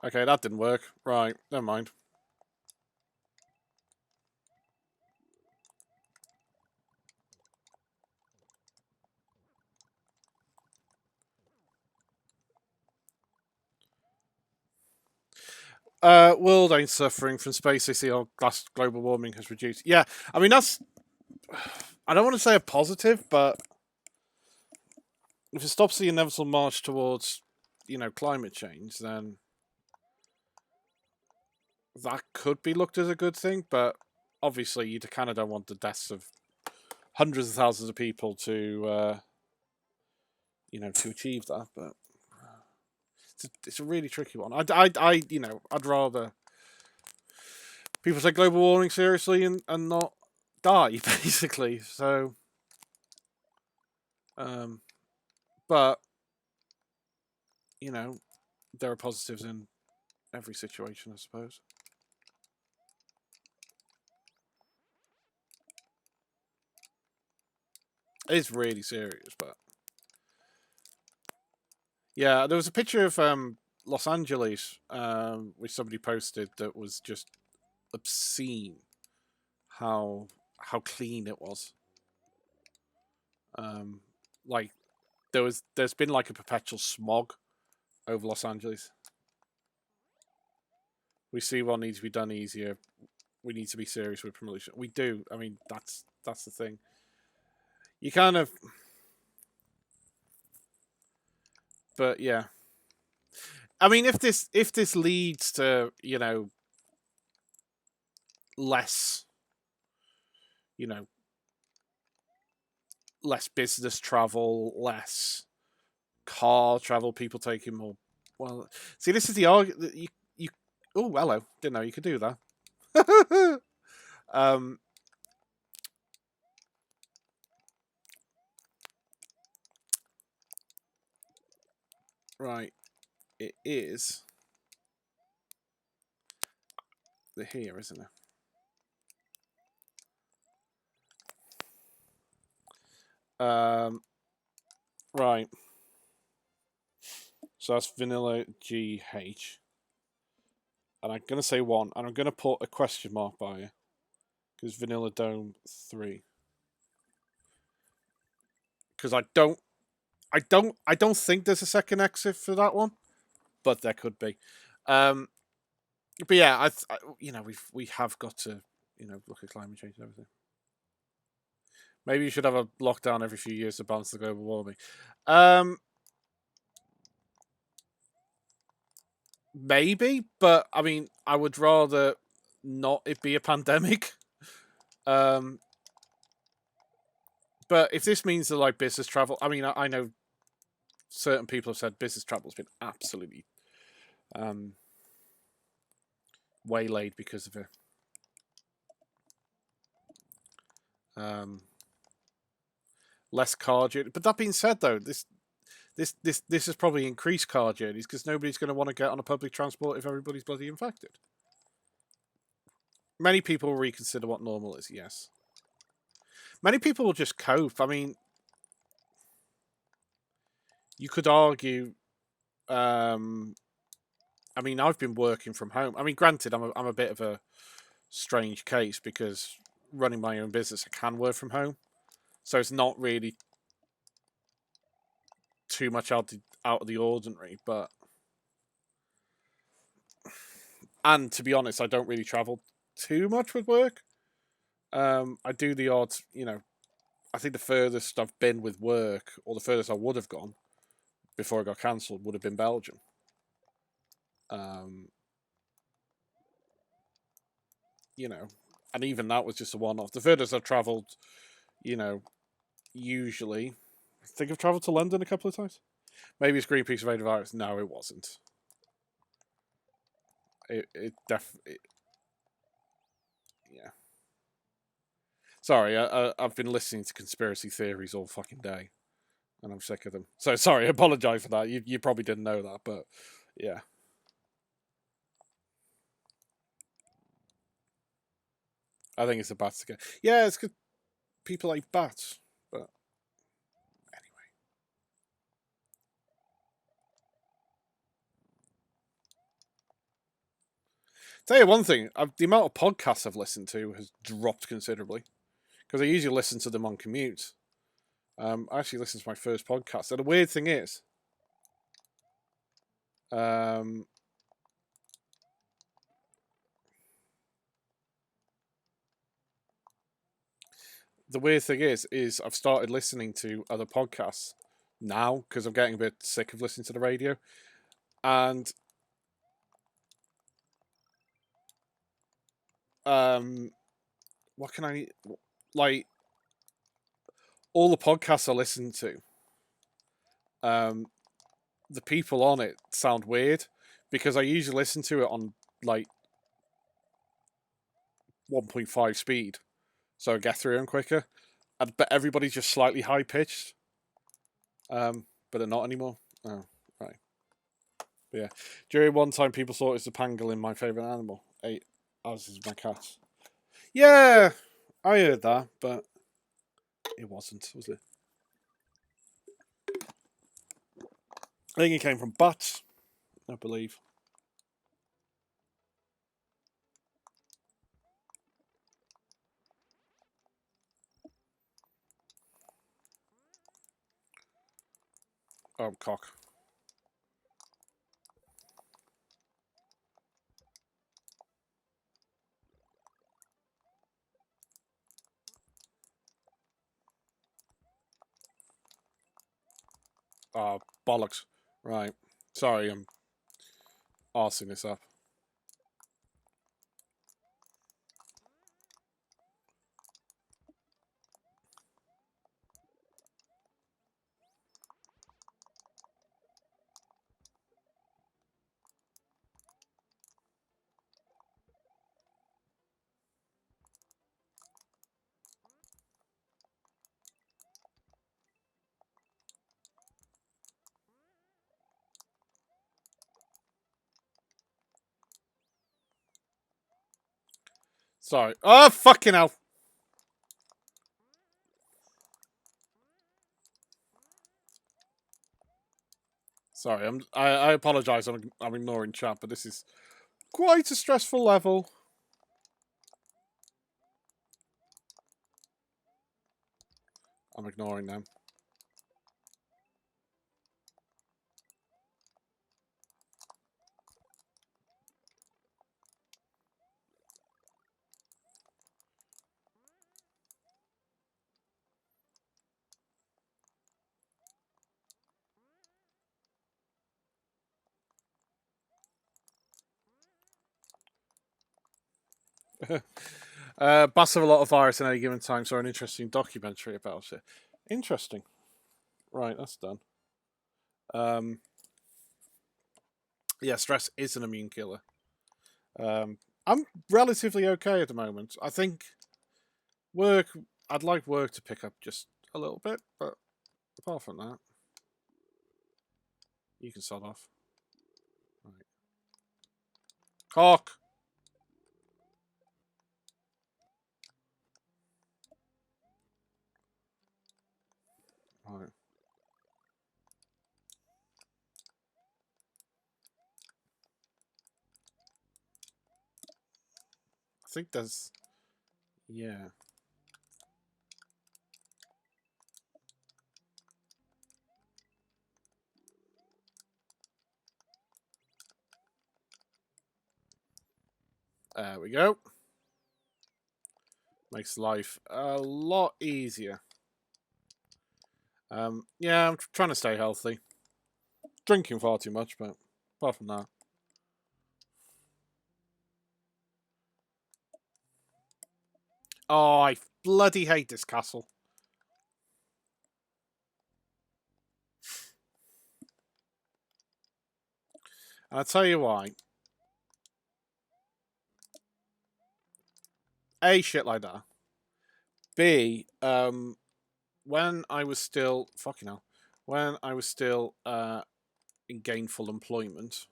[SPEAKER 1] Okay, that didn't work. Right, never mind. World ain't suffering from space. They see how global warming has reduced. Yeah, I mean, that's... I don't want to say a positive, but if it stops the inevitable march towards, climate change, then that could be looked as a good thing. But obviously, you kind of don't want the deaths of hundreds of thousands of people to, to achieve that. But it's a really tricky one. I'd rather people take global warming seriously and not die, basically. So, but there are positives in every situation, I suppose. It's really serious, but yeah, there was a picture of Los Angeles, which somebody posted that was just obscene. How clean it was. Like there's been like a perpetual smog over Los Angeles. We see what needs to be done easier. We need to be serious with promotion. We do. I mean, that's the thing. You kind of But yeah, I mean, if this leads to, you know, less, you know, less business travel, less car travel, people taking more. Well, see, this is the argument. You. Oh, hello. Didn't know you could do that. um, right. It is the here, isn't it? Right. So that's vanilla GH. And I'm going to say 1. And I'm going to put a question mark by it. Because vanilla dome 3. Because I don't think there's a second exit for that one. But there could be. But yeah, you know, we have got to, you know, look at climate change and everything. Maybe you should have a lockdown every few years to balance the global warming. Maybe, but I mean, I would rather not it be a pandemic. Um, but if this means that like business travel, I mean, I know certain people have said business travel has been absolutely waylaid because of it. Less car journey. But that being said, though, this has probably increased car journeys because nobody's going to want to get on a public transport if everybody's bloody infected. Many people will reconsider what normal is. Yes. Many people will just cope. I mean, you could argue. I mean, I've been working from home. I mean, granted, I'm a bit of a strange case because running my own business, I can work from home, so it's not really too much out of the ordinary. But and to be honest, I don't really travel too much with work. I do the odd, you know. I think the furthest I've been with work, or the furthest I would have gone before it got cancelled, would have been Belgium. Um, you know, and even that was just a one-off. The furthest I've travelled, you know, usually, I think I've travelled to London a couple of times. Maybe it's Greenpeace of Virus. No, it wasn't. It definitely, yeah. Sorry, I've been listening to conspiracy theories all fucking day, and I'm sick of them. So sorry, I apologise for that. You probably didn't know that, but yeah. I think it's the bats again. Yeah, it's good. People like bats, but anyway. Tell you one thing, the amount of podcasts I've listened to has dropped considerably because I usually listen to them on commute. I actually listened to my first podcast, and the weird thing is, um, is I've started listening to other podcasts now because I'm getting a bit sick of listening to the radio, and what can I like? All the podcasts I listen to, um, the people on it sound weird because I usually listen to it on like 1.5 speed, so I get through them quicker. But everybody's just slightly high pitched, but they're not anymore. Oh, right. But yeah, during one time, people thought it was the pangolin my favorite animal. As is my cat. Yeah, I heard that, but it wasn't, was it? I think it came from bats, I believe. Oh, cock. Oh, bollocks. Right. Sorry, I'm arsing this up. Sorry. Oh, fucking hell. Sorry, I apologise. I'm ignoring chat, but this is quite a stressful level. I'm ignoring them. Bust of a lot of virus in any given time, so an interesting documentary about it. Interesting. Right, that's done. Yeah, stress is an immune killer. I'm relatively okay at the moment. I think work. I'd like work to pick up just a little bit, but apart from that, you can sod off. Right. Cock. Right. I think there's. Yeah. There we go. Makes life a lot easier. Yeah, I'm trying to stay healthy. Drinking far too much, but apart from that. Oh, I bloody hate this castle. And I'll tell you why. A, shit like that. B, when I was still fucking hell, when I was still in gainful employment,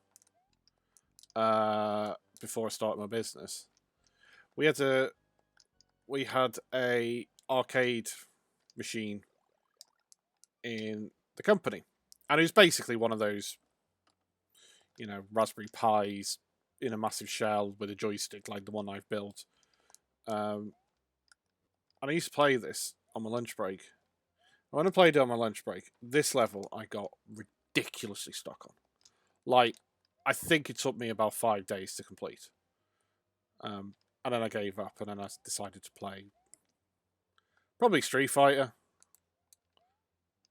[SPEAKER 1] before I started my business, we had a arcade machine in the company, and it was basically one of those, Raspberry Pis in a massive shell with a joystick like the one I've built. And I used to play this on my lunch break. When I played it on my lunch break, this level I got ridiculously stuck on. Like, I think it took me about 5 days to complete. And then I gave up, and then I decided to play probably Street Fighter.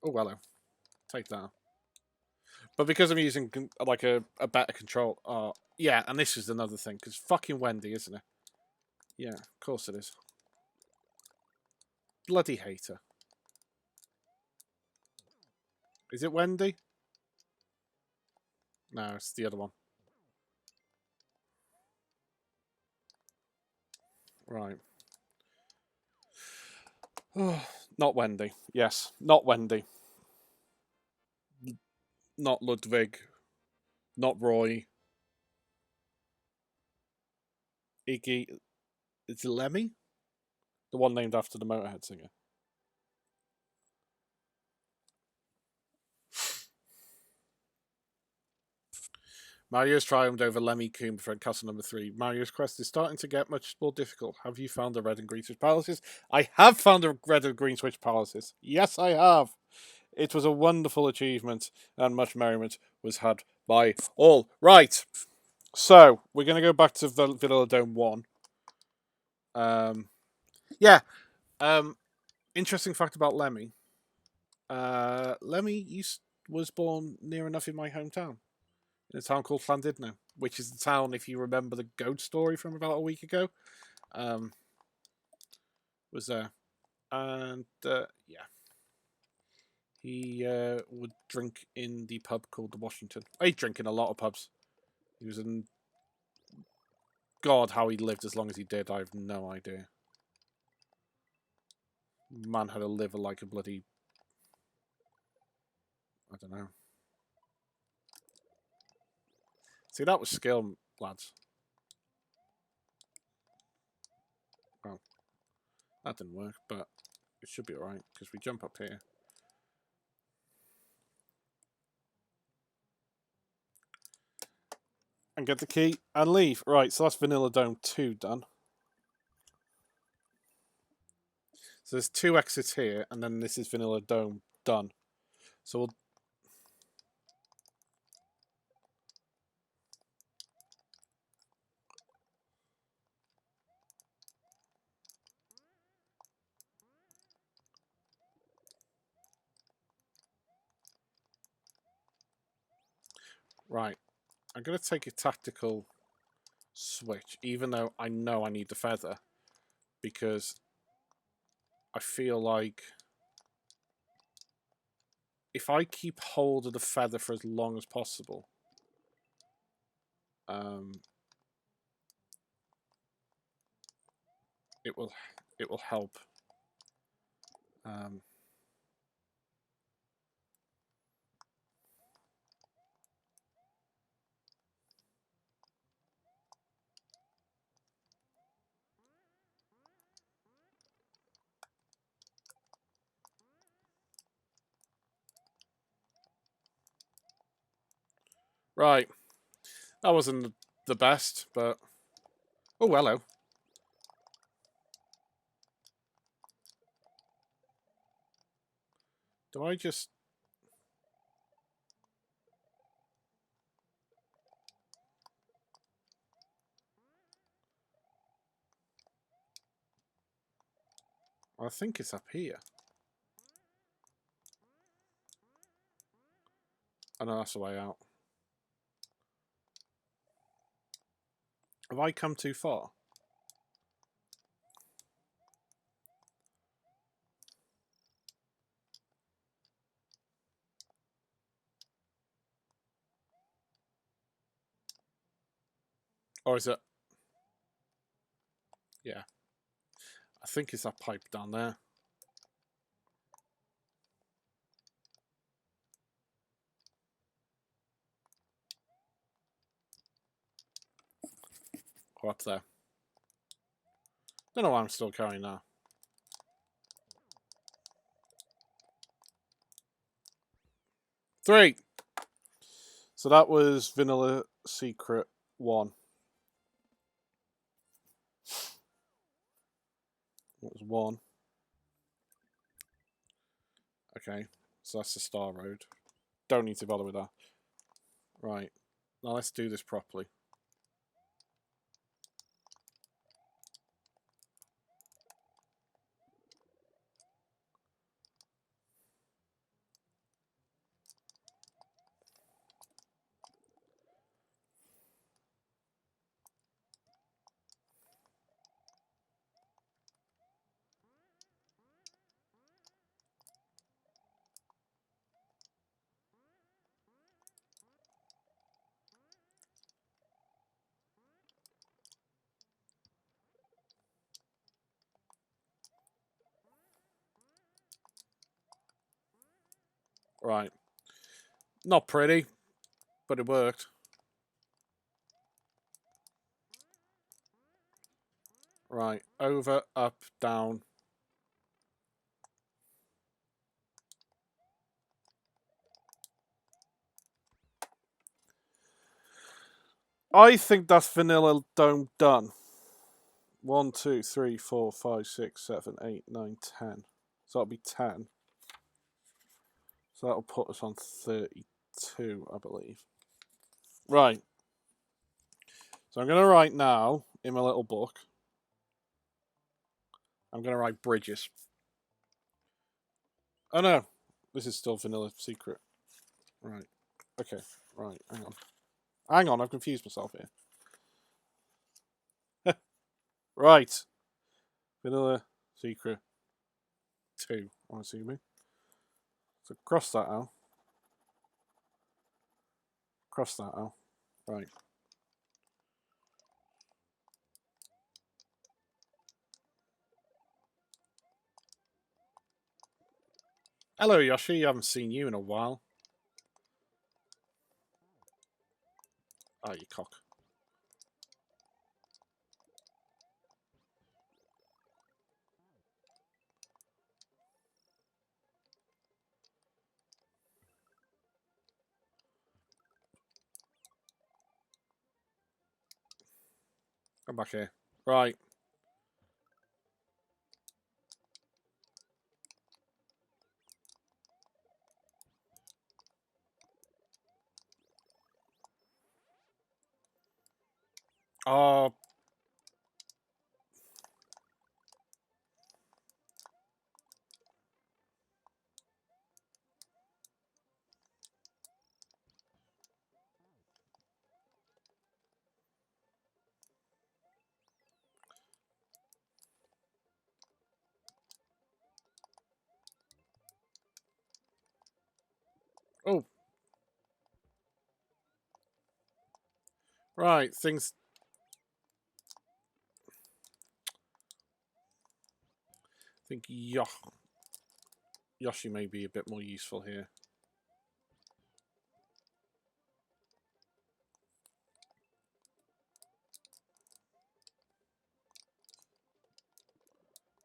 [SPEAKER 1] Oh, well, take that. But because I'm using like a better control, yeah, and this is another thing, because fucking Wendy, isn't it? Yeah, of course it is. Bloody hater. Is it Wendy? No, it's the other one. Right. Not Wendy. Yes, not Wendy. Not Ludwig. Not Roy. Iggy. It's Lemmy? The one named after the Motorhead singer. Mario's triumphed over Lemmy Coombs for castle number 3. Mario's quest is starting to get much more difficult. Have you found the red and green switch palaces? I have found the red and green switch palaces. Yes, I have. It was a wonderful achievement, and much merriment was had by all. Right. So, we're going to go back to Vanilla Dome 1. Yeah. Interesting fact about Lemmy. Lemmy was born near enough in my hometown, in a town called Llandudno, which is the town, if you remember the goat story from about a week ago, was there. And yeah, he would drink in the pub called the Washington. He'd drink in a lot of pubs. He was in... God, how he lived as long as he did, I have no idea. Man had a liver like a bloody... I don't know. See, that was skill, lads. Well, that didn't work, but it should be alright, because we jump up here. And get the key and leave. Right, so that's Vanilla Dome 2 done. So there's 2 exits here, and then this is Vanilla Dome done. So we'll... Right. I'm going to take a tactical switch, even though I know I need the feather, because I feel like if I keep hold of the feather for as long as possible, it will help. Right. That wasn't the best, but... Oh, hello. Do I just... I think it's up here. Oh no, that's the way out. Have I come too far? Or is it... Yeah. I think it's that pipe down there. Or up there. Don't know why I'm still carrying that. Three! So that was Vanilla Secret 1. That was 1. Okay, so that's the Star Road. Don't need to bother with that. Right, now let's do this properly. Right. Not pretty, but it worked. Right, over, up, down. I think that's Vanilla Dome done. 1, 2, 3, 4, 5, 6, 7, 8, 9, 10. So that'll be 10. So that'll put us on 32, I believe. Right. So I'm going to write now, in my little book, I'm going to write bridges. Oh no, this is still Vanilla Secret. Right. Okay. Right. Hang on. Hang on. I've confused myself here. Right. Vanilla Secret 2. I'm assuming. So cross that out. Cross that out. Right. Hello, Yoshi. I haven't seen you in a while. Ah, you cock. Come back here. Right. Oh. Oh. Right. Things. I think Yoshi may be a bit more useful here.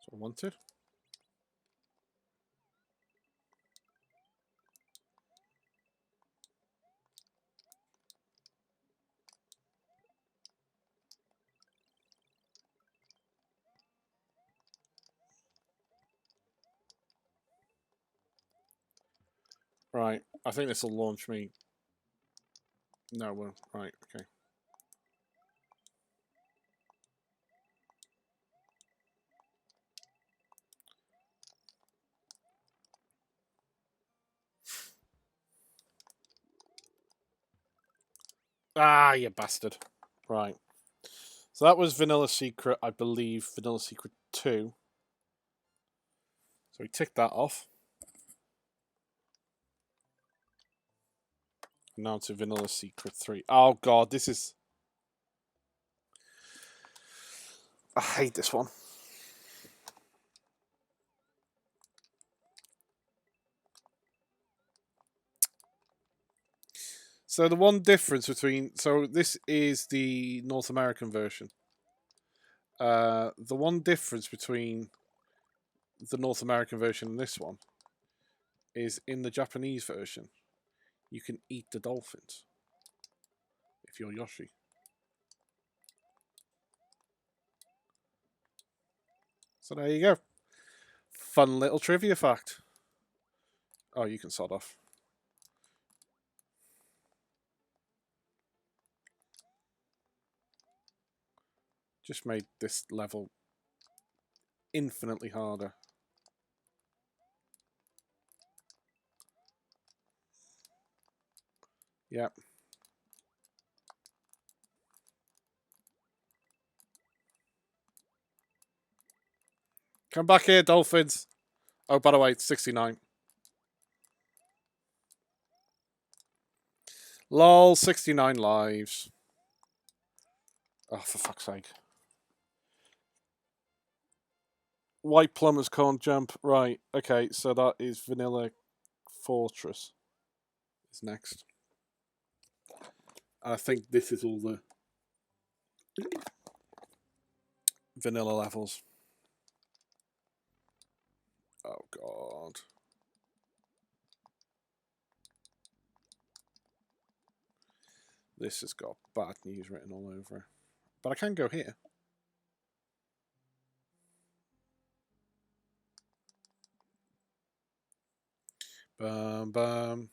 [SPEAKER 1] So I wanted. Right. I think this will launch me. No, well, right. Okay. Ah, you bastard. Right. So that was Vanilla Secret, I believe, Vanilla Secret 2. So we ticked that off. And now to Vanilla Secret 3. Oh, God, this is... I hate this one. So the one difference between... So this is the North American version. The one difference between the North American version and this one is in the Japanese version, you can eat the dolphins if you're Yoshi. So there you go. Fun little trivia fact. Oh, you can sod off. Just made this level infinitely harder. Yep. Come back here, dolphins. Oh, by the way, it's 69. Lol, 69 lives. Oh, for fuck's sake. White plumbers can't jump. Right, okay, so that is Vanilla Fortress is next. And I think this is all the vanilla levels. Oh, God. This has got bad news written all over it. But I can go here. Bum, bum.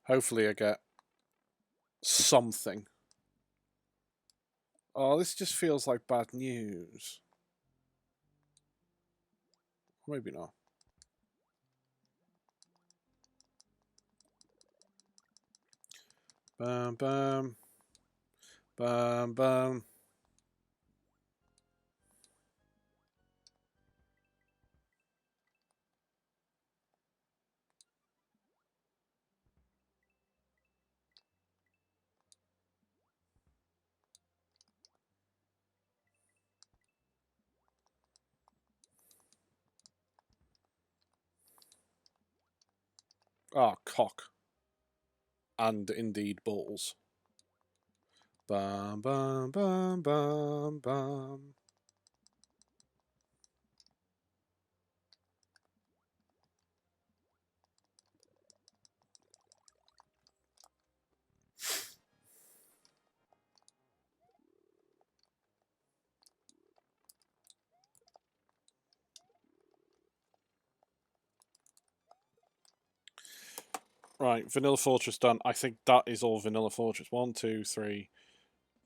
[SPEAKER 1] Hopefully I get something. Oh, this just feels like bad news. Maybe not. Bam, bam. Bam, bam. Ah, cock. And indeed balls. Bam, bam, bam, bam, bam. Right, Vanilla Fortress done. I think that is all Vanilla Fortress. 1, 2, 3,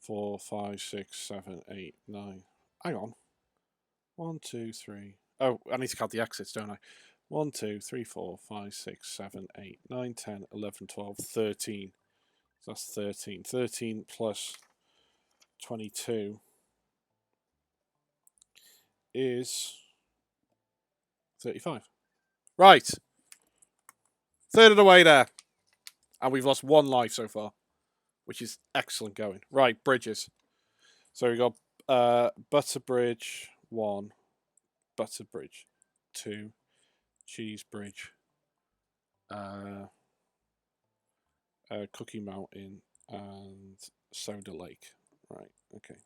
[SPEAKER 1] 4, 5, 6, 7, 8, 9. Hang on. 1, 2, 3. Oh, I need to count the exits, don't I? 1, 2, 3, 4, 5, 6, 7, 8, 9, 10, 11, 12, 13. So that's 13. 13 plus 22 is 35. Right. Third of the way there. And we've lost 1 life so far, which is excellent going. Right, bridges. So we got Butter Bridge 1, Butter Bridge 2, Cheese Bridge, Cookie Mountain, and Soda Lake. Right, okay.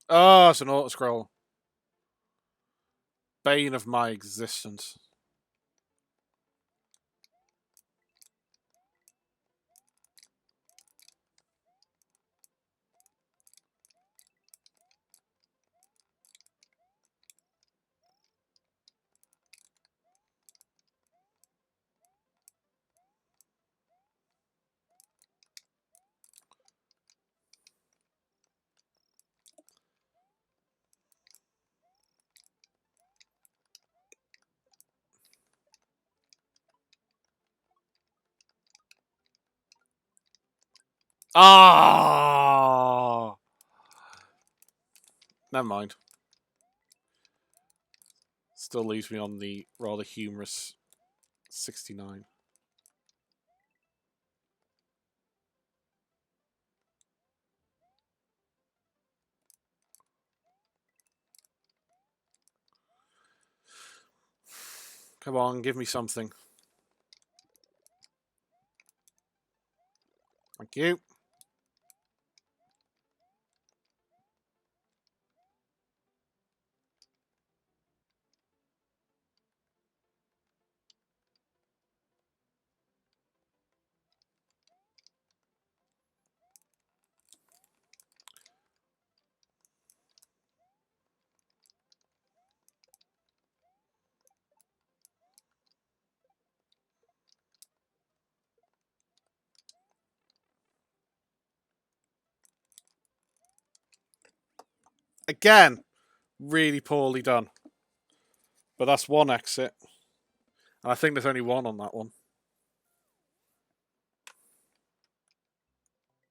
[SPEAKER 1] Oh, it's an auto scroll. Bane of my existence. Ah, never mind. Still leaves me on the rather humorous 69. Come on, give me something. Thank you. Again, really poorly done. But that's 1 exit. And I think there's only 1 on that one.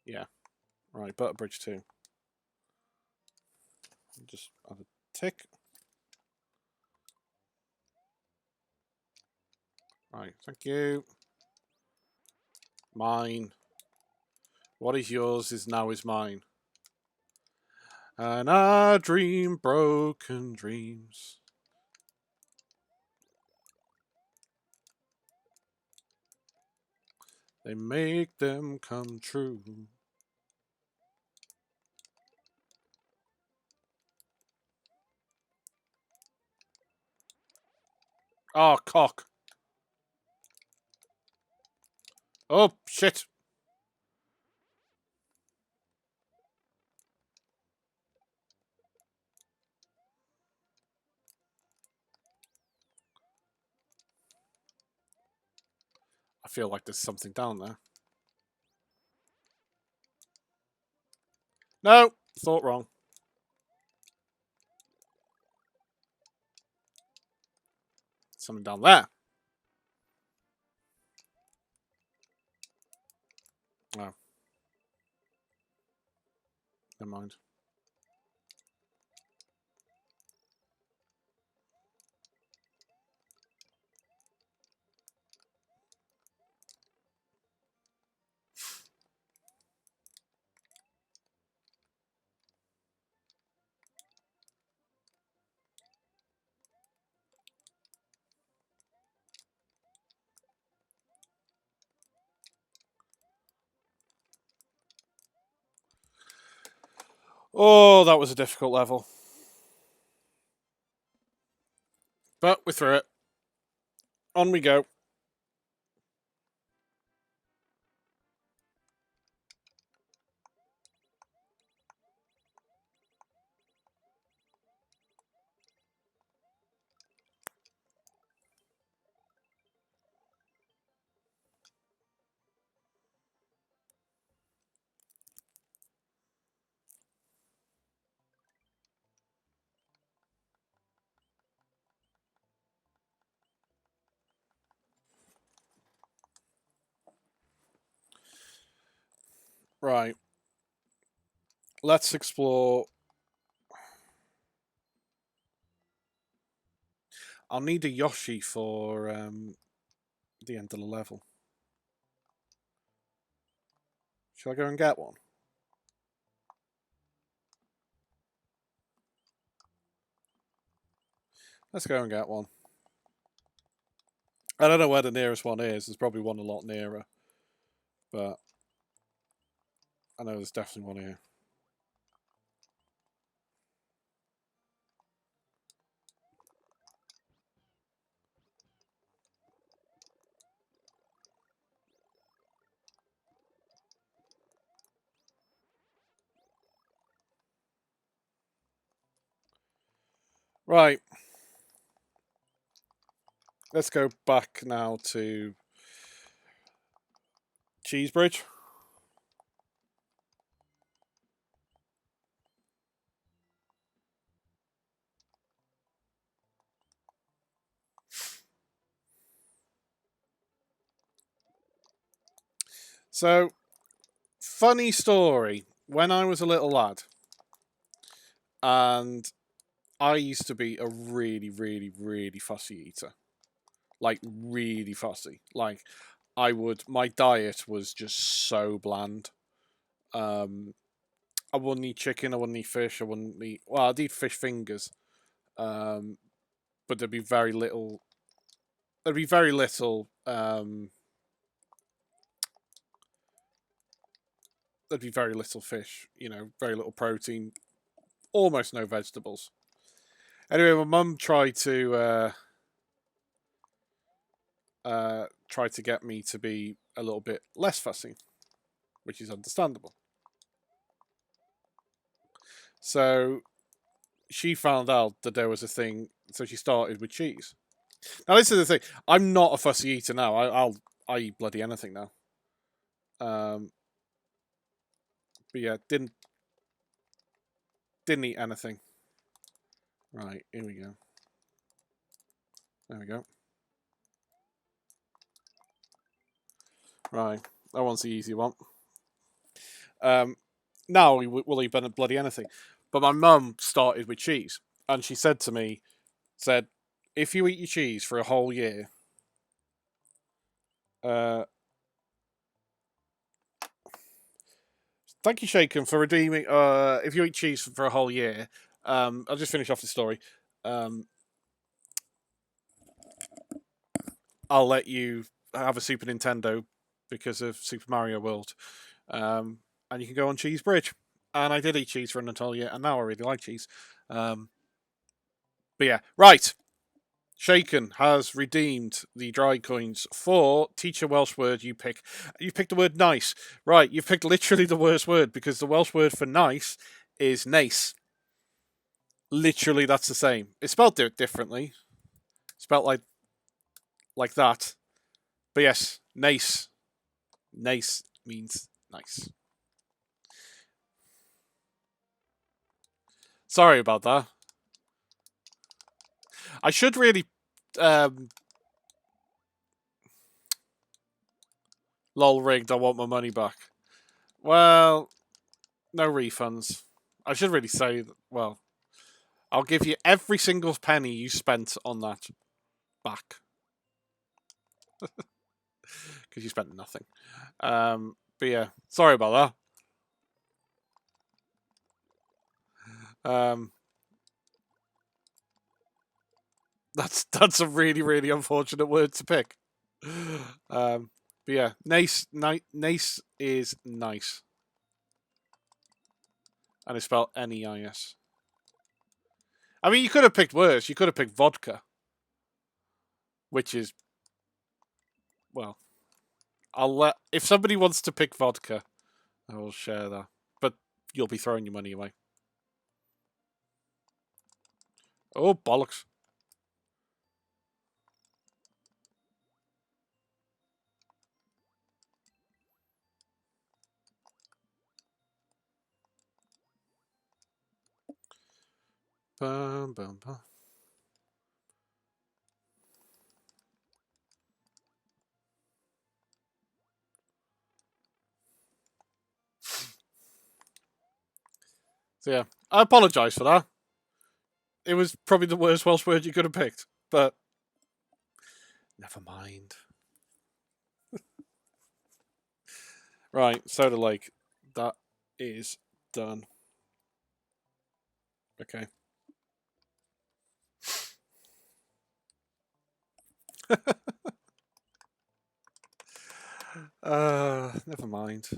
[SPEAKER 1] Yeah. Right, Butter Bridge 2. Just add a tick. Right, thank you. Mine. What is yours is now is mine. And I dream broken dreams. They make them come true. Oh, cock. Oh, shit. I feel like there's something down there. No, thought wrong. Something down there. Oh. Never mind. Oh, that was a difficult level. But we're through it. On we go. Right. Let's explore. I'll need a Yoshi for the end of the level. Shall I go and get one? Let's go and get one. I don't know where the nearest one is. There's probably one a lot nearer. But I know there's definitely one here. Right. Let's go back now to Cheesebridge. So, funny story. When I was a little lad, and I used to be a really, really, really fussy eater. Like, really fussy. Like, my diet was just so bland. I wouldn't eat chicken, I wouldn't eat fish, I wouldn't eat, well, I'd eat fish fingers. Um, but there'd be very little, there'd be very little, there'd be very little fish, very little protein, almost no vegetables. Anyway, my mum tried to get me to be a little bit less fussy, which is understandable. So she found out that there was a thing, so she started with cheese. Now this is the thing: I'm not a fussy eater now. I eat bloody anything now. Um, but yeah, didn't eat anything. Right, here we go. There we go. Right, that one's the easy one. Now we'll eat bloody anything. But my mum started with cheese, and she said to me, if you eat your cheese for a whole year, uh, thank you, Shaken, for redeeming. If you eat cheese for a whole year, I'll just finish off the story. Um, I'll let you have a Super Nintendo because of Super Mario World, and you can go on Cheese Bridge. And I did eat cheese for an entire year, and now I really like cheese. But yeah, right. Shaken has redeemed the dry coins for teach a Welsh word you pick. You picked the word nice. Right, you've picked literally the worst word because the Welsh word for nice is nace. Literally, that's the same. It's spelled differently. Spelled like that. But yes, nace. Nace means nice. Sorry about that. I should really lol rigged, I want my money back. Well, no refunds. I should really say that, well, I'll give you every single penny you spent on that back. Because you spent nothing. But yeah, sorry about that. That's a really, really unfortunate word to pick. But yeah, nice is nice. And it's spelled Neis. I mean, you could have picked worse. You could have picked vodka, which is, well, I'll let, if somebody wants to pick vodka, I will share that. But you'll be throwing your money away. Oh, bollocks. Bum, bum, bum. So yeah, I apologise for that. It was probably the worst Welsh word you could have picked, but never mind. Right, Soda Lake. That is done. Okay. Never mind.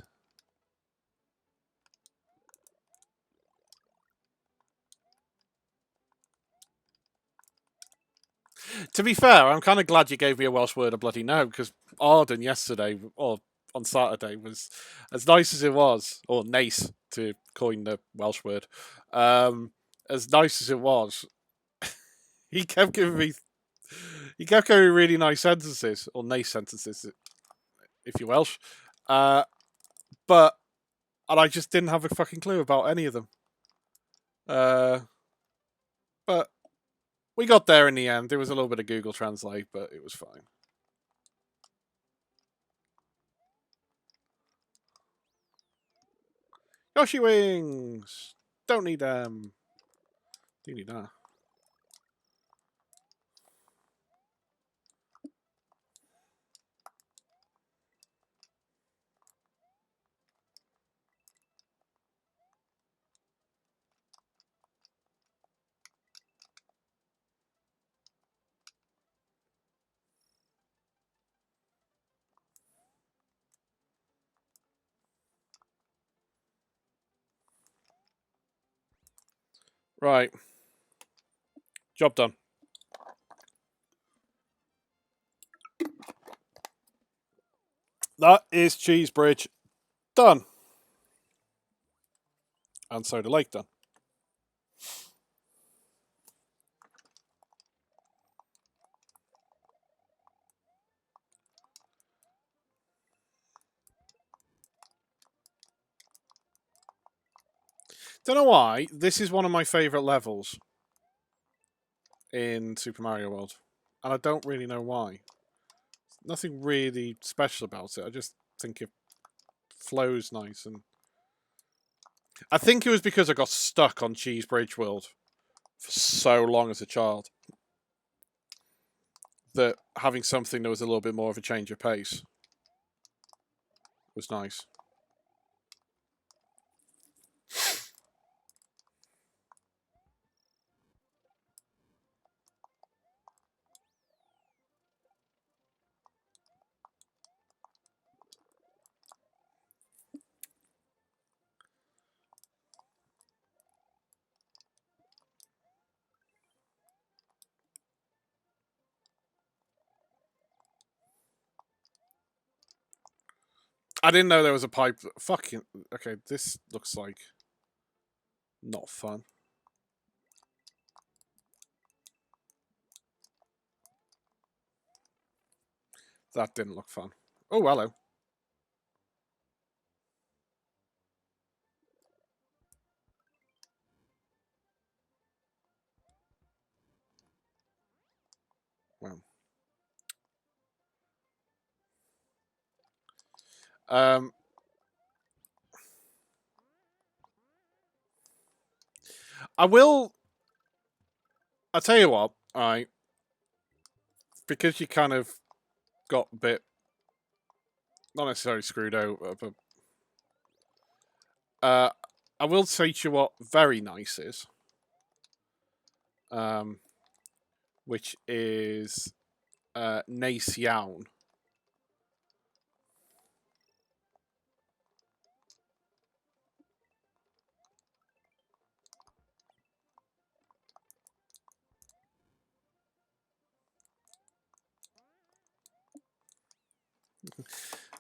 [SPEAKER 1] To be fair, I'm kind of glad you gave me a Welsh word I bloody know, because Arden yesterday, or on Saturday, was as nice as it was, or nice to coin the Welsh word. As nice as it was, he kept giving me, he kept giving me really nice sentences, or nice sentences, if you're Welsh. But and I just didn't have a fucking clue about any of them. But we got there in the end. There was a little bit of Google Translate, but it was fine. Yoshi wings. Don't need them. Do need that. Right. Job done. That is Cheese Bridge done. And Soda Lake done. Don't know why. This is one of my favourite levels in Super Mario World. And I don't really know why. Nothing really special about it. I just think it flows nice. And I think it was because I got stuck on Cheese Bridge World for so long as a child that having something that was a little bit more of a change of pace was nice. I didn't know there was a pipe. Fucking. Okay, this looks like not fun. That didn't look fun. Oh, hello. Well. Um. I'll tell you what, alright, because you kind of got a bit, not necessarily screwed over, but I will say to you what very nice is, which is Nice Yawn.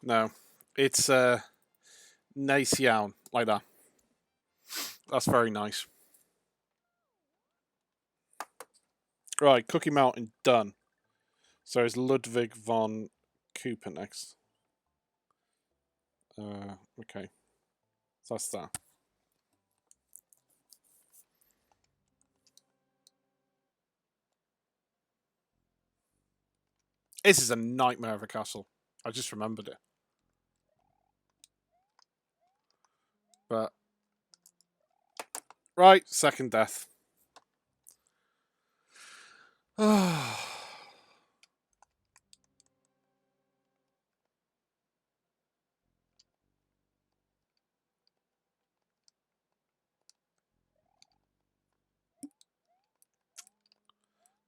[SPEAKER 1] No, it's Nice Yawn, like that. That's very nice. Right, Cookie Mountain done. So is Ludwig von Cooper next. Okay. So that's that. This is a nightmare of a castle. I just remembered it. But right, second death. Dun,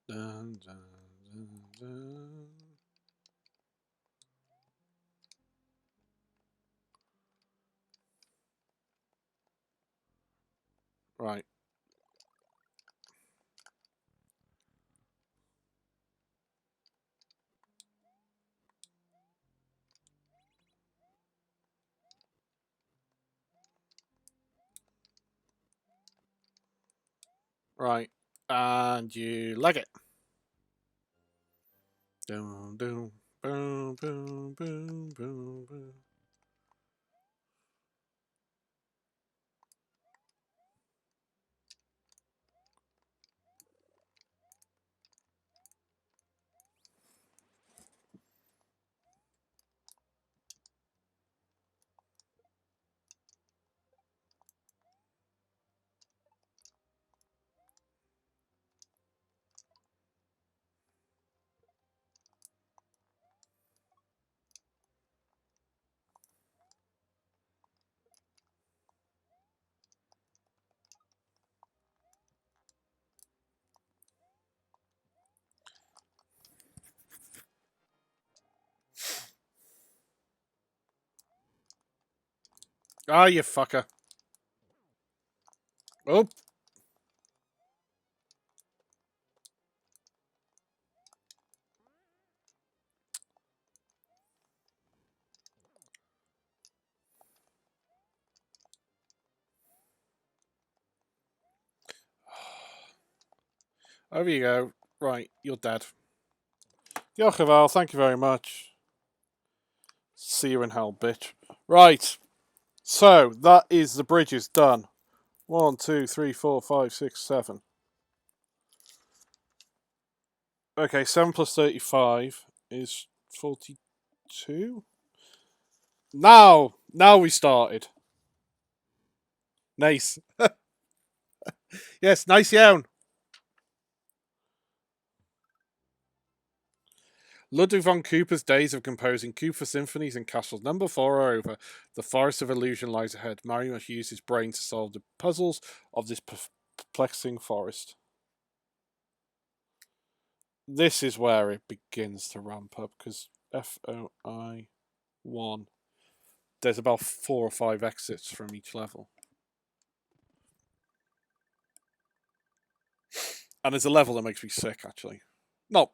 [SPEAKER 1] dun, dun, dun. Right. Right. And you leg it. Boom, boom, boom, boom, boom, boom, boom. Ah, you fucker. Oh. Over you go. Right, you're dead. Jocheval, thank you very much. See you in hell, bitch. Right. So, that is the bridges done. 1, 2, 3, 4, 5, 6, 7. Okay, 7 plus 35 is 42. Now we started. Nice. Yes, nice yawn. Ludwig von Cooper's days of composing Cooper symphonies and castles number 4 are over. The forest of illusion lies ahead. Mario must use his brain to solve the puzzles of this perplexing forest. This is where it begins to ramp up, because FOI 1, there's about 4 or 5 exits from each level. And there's a level that makes me sick, actually. Not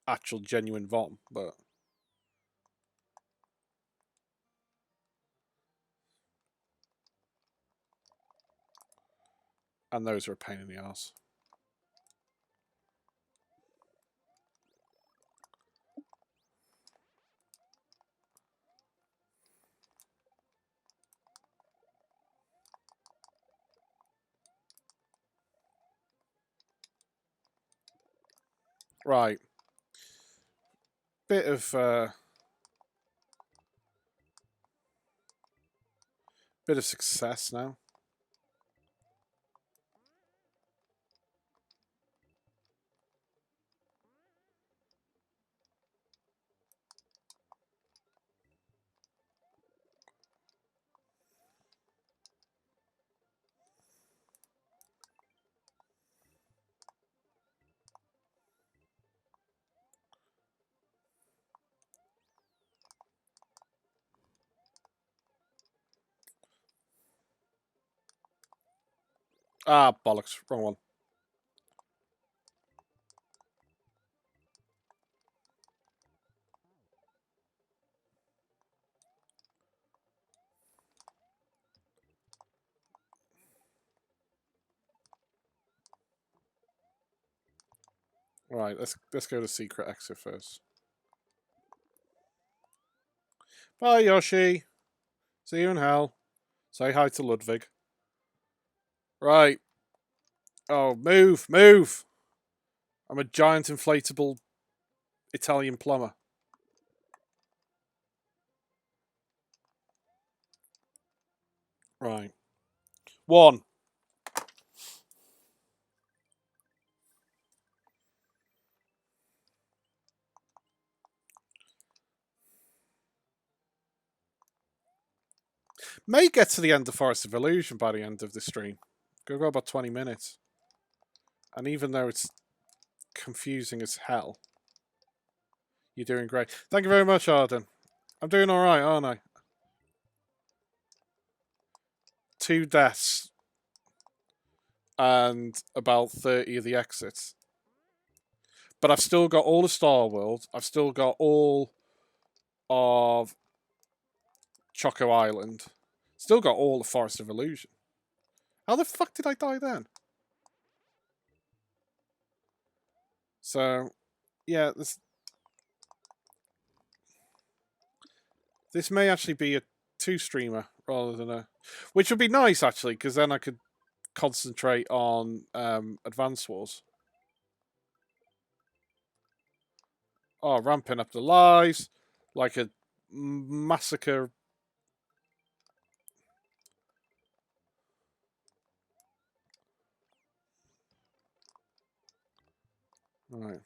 [SPEAKER 1] actual genuine vom, but and those are a pain in the ass. Right. Bit of success now. Ah, bollocks. Wrong one. Right, let's go to secret exit first. Bye, Yoshi. See you in hell. Say hi to Ludwig. Right. Oh, move, move. I'm a giant inflatable Italian plumber. Right. 1. May get to the end of Forest of Illusion by the end of the stream. Go about 20 minutes. And even though it's confusing as hell, you're doing great. Thank you very much, Arden. I'm doing alright, aren't I? 2 deaths and about 30 of the exits. But I've still got all of Star World. I've still got all of Choco Island. Still got all of Forest of Illusion. How the fuck did I die then? So, yeah, this may actually be a 2-streamer rather than a... Which would be nice, actually, because then I could concentrate on Advance Wars. Oh, ramping up the lives. Like a massacre. Right.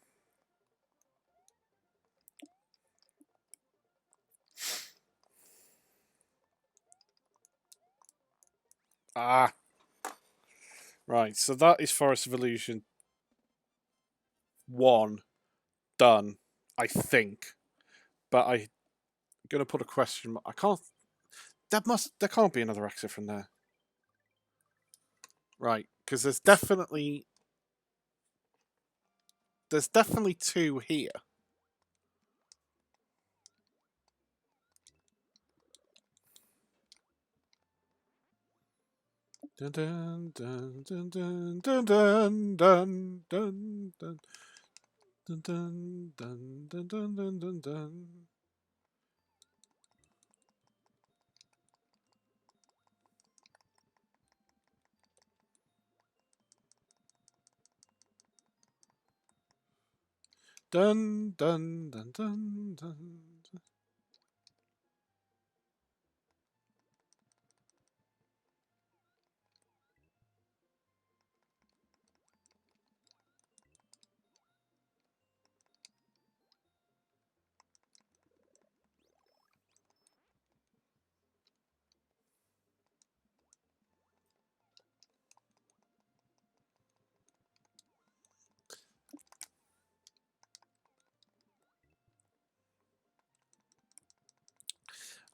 [SPEAKER 1] Ah. Right, so that is Forest of Illusion 1 done, I think. But I'm gonna put a question mark. I can't... There can't be another exit from there. Right, because there's definitely 2 here. Dun dun dun dun dun dun dun dun dun dun dun dun dun dun dun dun dun. Dun dun dun dun dun.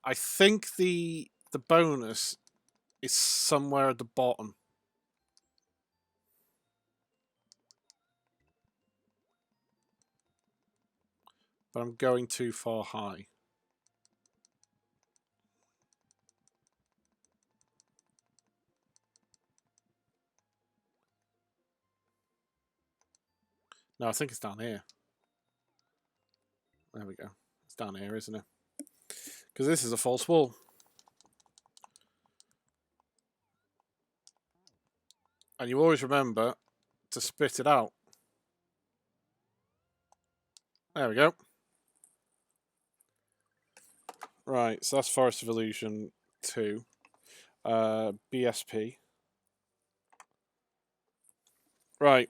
[SPEAKER 1] I think the bonus is somewhere at the bottom. But I'm going too far high. No, I think it's down here. There we go. It's down here, isn't it? Because this is a false wall. And you always remember to spit it out. There we go. Right, so that's Forest of Illusion 2. BSP. Right.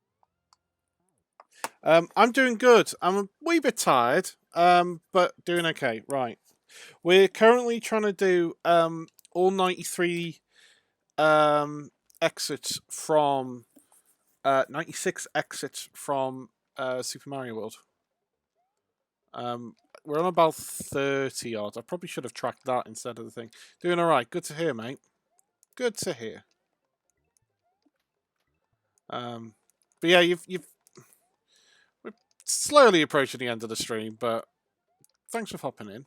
[SPEAKER 1] I'm doing good. I'm a wee bit tired, but doing okay. Right. We're currently trying to do all 93 um, exits from 96 exits from Super Mario World. We're on about 30 odds. I probably should have tracked that instead of the thing. Doing all right. Good to hear, mate. Good to hear. But yeah, you've we're slowly approaching the end of the stream, but thanks for hopping in.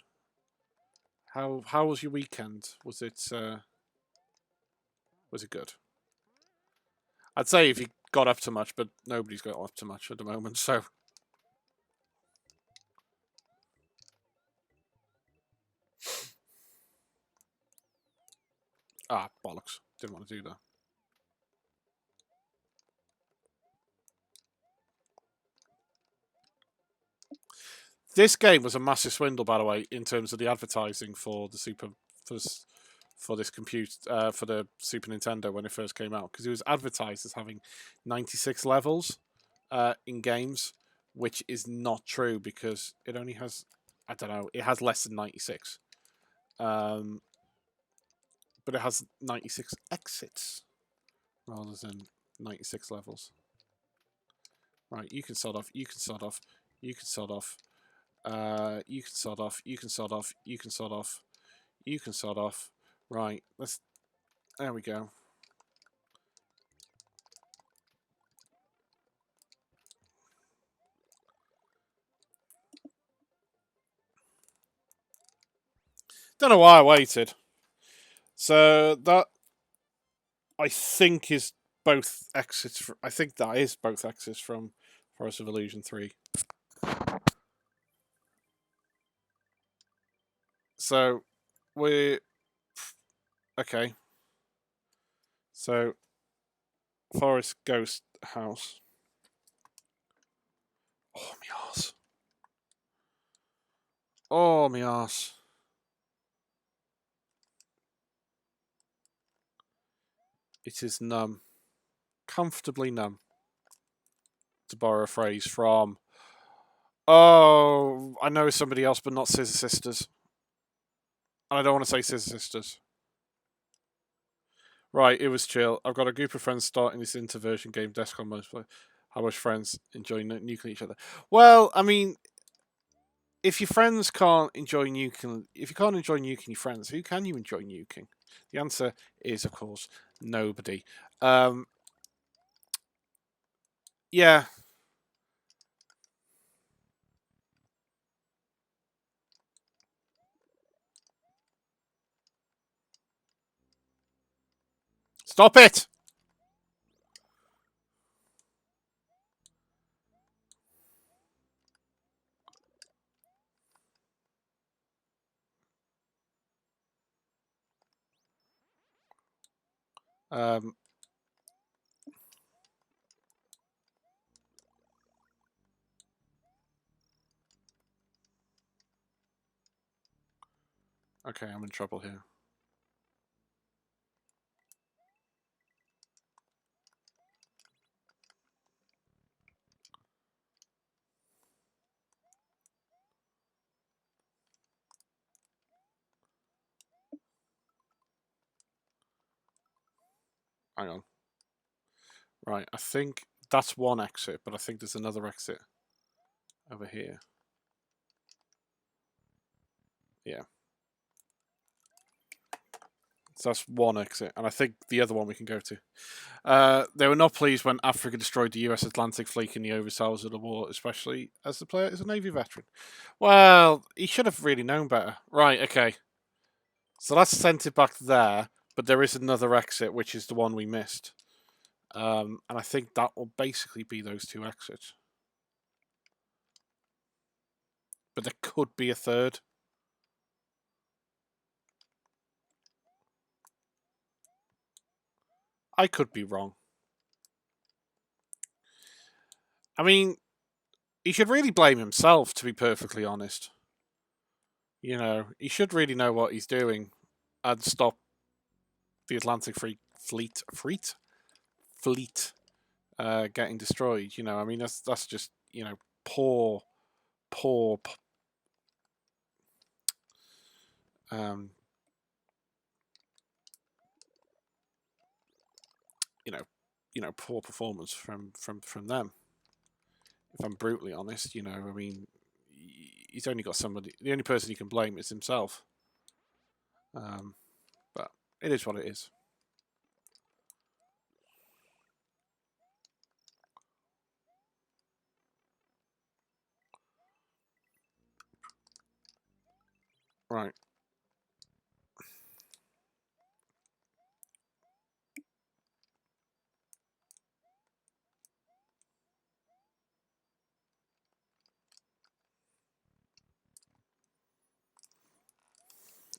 [SPEAKER 1] How was your weekend? Was it good? I'd say if you got up to much, but nobody's got up to much at the moment. So bollocks! Didn't want to do that. This game was a massive swindle, by the way, in terms of the advertising for the for this, for this compute for the Super Nintendo when it first came out, because it was advertised as having 96 levels in games, which is not true because it only has, I don't know, it has less than 96, but it has 96 exits rather than 96 levels. Right, you can sod off. You can sod off. You can sod off. You can sod off. You can sod off. You can sod off. You can sod off. Right, let's. There we go. Don't know why I waited. So that I think is both exits. I think that is both exits from Forest of Illusion 3. So we're okay. So Forest Ghost House. Oh my arse. Oh my arse. It is numb. Comfortably numb. To borrow a phrase from. Oh, I know somebody else, but not Scissor Sisters. And I don't want to say Scissor Sisters. Right, it was chill. I've got a group of friends starting this interversion game, Descon multiplayer. How much friends enjoy nuking each other? Well, I mean, if your friends can't enjoy nuking, if you can't enjoy nuking your friends, who can you enjoy nuking? The answer is, of course, nobody. Yeah. Stop it! Um, okay, I'm in trouble here. Hang on. Right, I think that's one exit, but I think there's another exit over here. Yeah. So that's one exit, and I think the other one we can go to. They were not pleased when Africa destroyed the US Atlantic Fleet in the oversells of the war, especially as the player is a Navy veteran. Well, he should have really known better. Right, okay. So that's sent it back there, but there is another exit, which is the one we missed. And I think that will basically be those two exits. But there could be a third. I could be wrong. I mean, he should really blame himself, to be perfectly honest. You know, he should really know what he's doing and stop the Atlantic fleet getting destroyed. You know, I mean, that's just you know, poor, poor, um, poor performance from them. If I'm brutally honest, I mean, he's only got somebody. The only person he can blame is himself. But it is what it is. Right.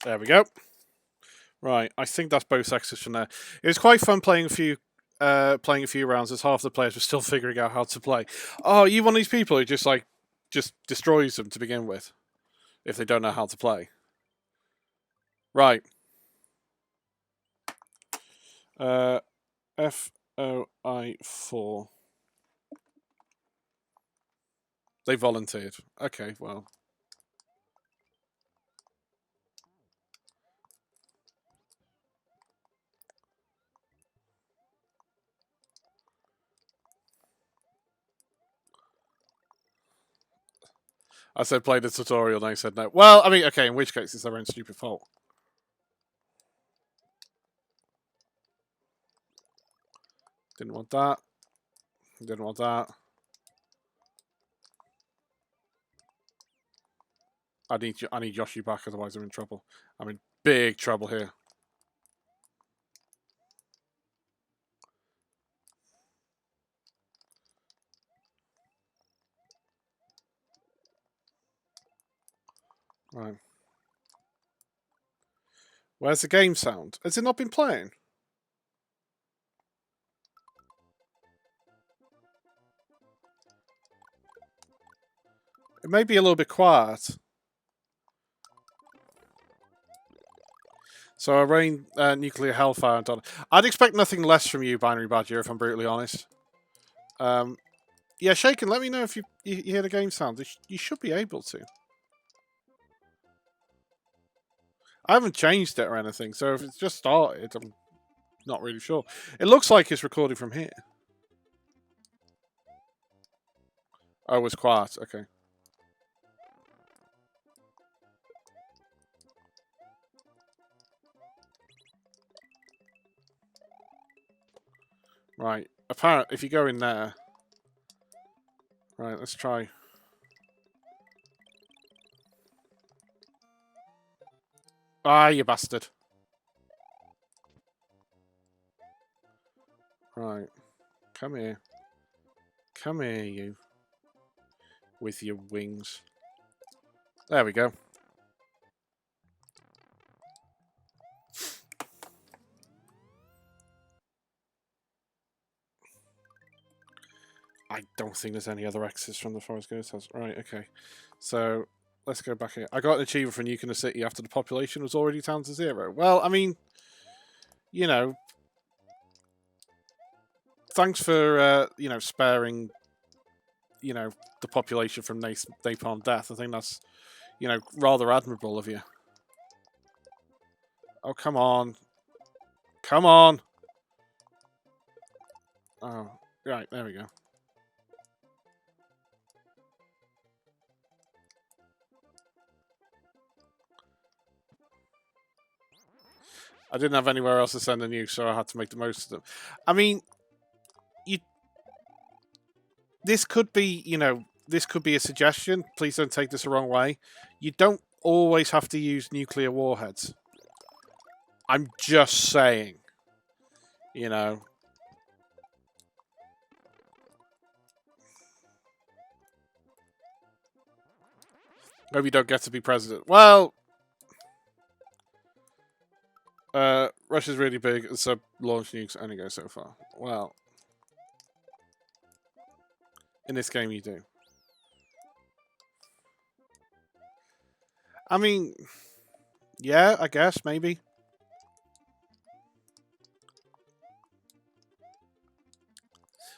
[SPEAKER 1] There we go. Right, I think that's both exits from there. It was quite fun playing a few rounds as half the players were still figuring out how to play. Oh, you one of these people who just destroys them to begin with if they don't know how to play. Right. FOI4. They volunteered. Okay, well. I said play the tutorial, and they said no. Well, I mean, okay, in which case it's their own stupid fault. Didn't want that. Didn't want that. I need Yoshi back, otherwise I'm in trouble. I'm in big trouble here. Right. Where's the game sound? Has it not been playing? It may be a little bit quiet. So I rain nuclear hellfire on. I'd expect nothing less from you, Binary Badger, if I'm brutally honest. Yeah, Shaken, let me know if you hear the game sound. You should be able to. I haven't changed it or anything, so if it's just started, I'm not really sure. It looks like it's recording from here. Oh, it was quiet. Okay. Right. Apparently, if you go in there... Right, let's try... Ah, you bastard. Right. Come here. Come here, you. With your wings. There we go. I don't think there's any other exits from the Forest Ghost House. Right, okay. So, let's go back here. I got an achievement for nuking a city after the population was already down to 0. Well, I mean, thanks for, sparing, the population from napalm death. I think that's, rather admirable of you. Oh, come on. Come on! Oh, right, there we go. I didn't have anywhere else to send a nuke, so I had to make the most of them. I mean, this could be, this could be a suggestion. Please don't take this the wrong way. You don't always have to use nuclear warheads. I'm just saying. Maybe you don't get to be president. Well, Russia's really big, so launch nukes only go so far. Well, in this game you do. I mean, yeah, I guess, maybe.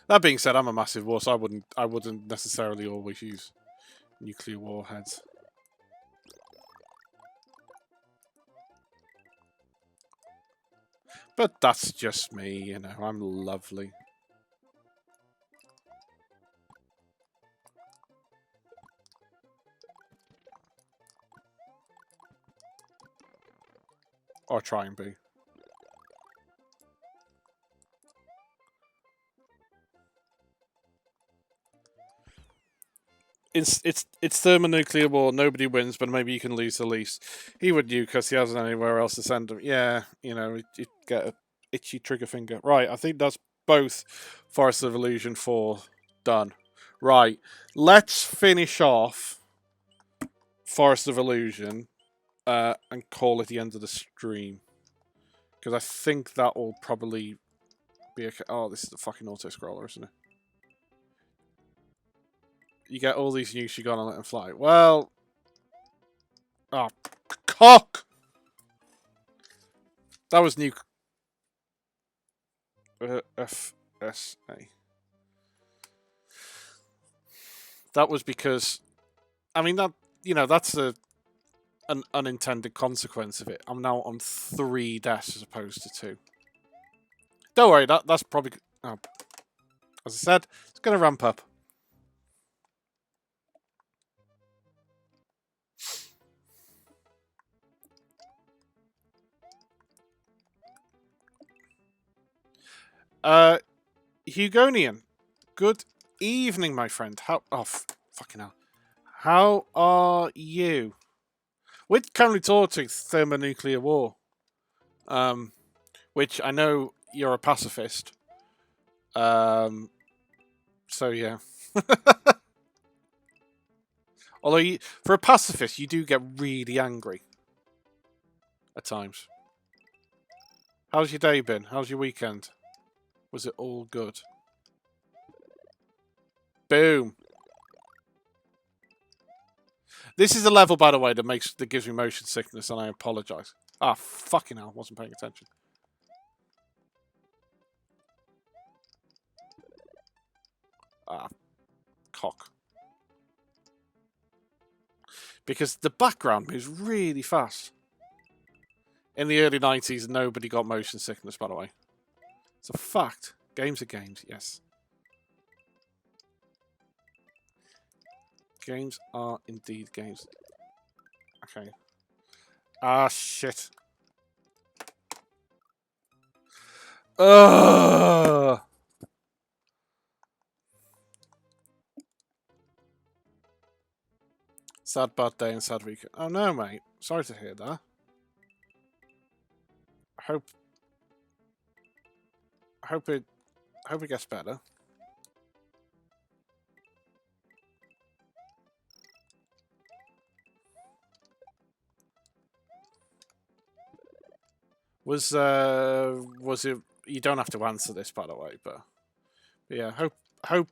[SPEAKER 1] That being said, I'm a massive war, so I wouldn't necessarily always use nuclear warheads. But that's just me, you know. I'm lovely. Or try and be. It's thermonuclear war. Nobody wins, but maybe you can lose the least. He would nuke because he hasn't anywhere else to send them. Yeah, you know, you'd get a itchy trigger finger. Right, I think that's both Forest of Illusion 4 done. Right, let's finish off Forest of Illusion and call it the end of the stream. Because I think that will probably be okay. Oh, this is the fucking auto-scroller, isn't it? You get all these nukes, you gotta let them fly. Well... Oh, cock! That was nuke... FSA. That was because... I mean, that you know, that's an unintended consequence of it. I'm now on 3 deaths as opposed to 2. Don't worry, that's probably... Oh, as I said, it's going to ramp up. Hugonian, good evening, my friend. How... Oh, fucking hell. How are you? We're currently talking thermonuclear war. Which I know you're a pacifist. So yeah. Although for a pacifist, you do get really angry at times. How's your day been? How's your weekend? Was it all good? Boom. This is a level, by the way, that gives me motion sickness, and I apologise. Ah, fucking hell! Wasn't paying attention. Ah, cock. Because the background moves really fast. In the early 90s, nobody got motion sickness, by the way. It's a fact. Games are games, yes. Games are indeed games. Okay. Ah, shit. Ugh! Sad bad day and sad weekend. Oh no, mate. Sorry to hear that. I hope it gets better. Was it? You don't have to answer this, by the way, but yeah. Hope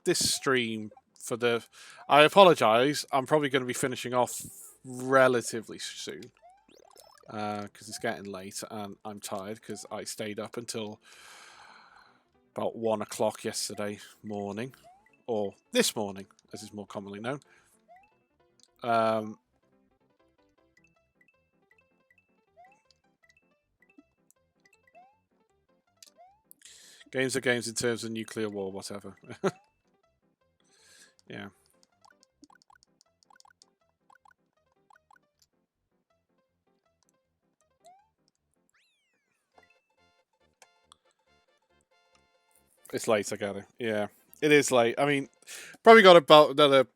[SPEAKER 1] this stream for the. I apologise. I'm probably going to be finishing off relatively soon because it's getting late and I'm tired because I stayed up until about 1 o'clock yesterday morning, or this morning, as is more commonly known. Games are games in terms of nuclear war, whatever. Yeah. It's late, I get it. Yeah. It is late. I mean, probably got about another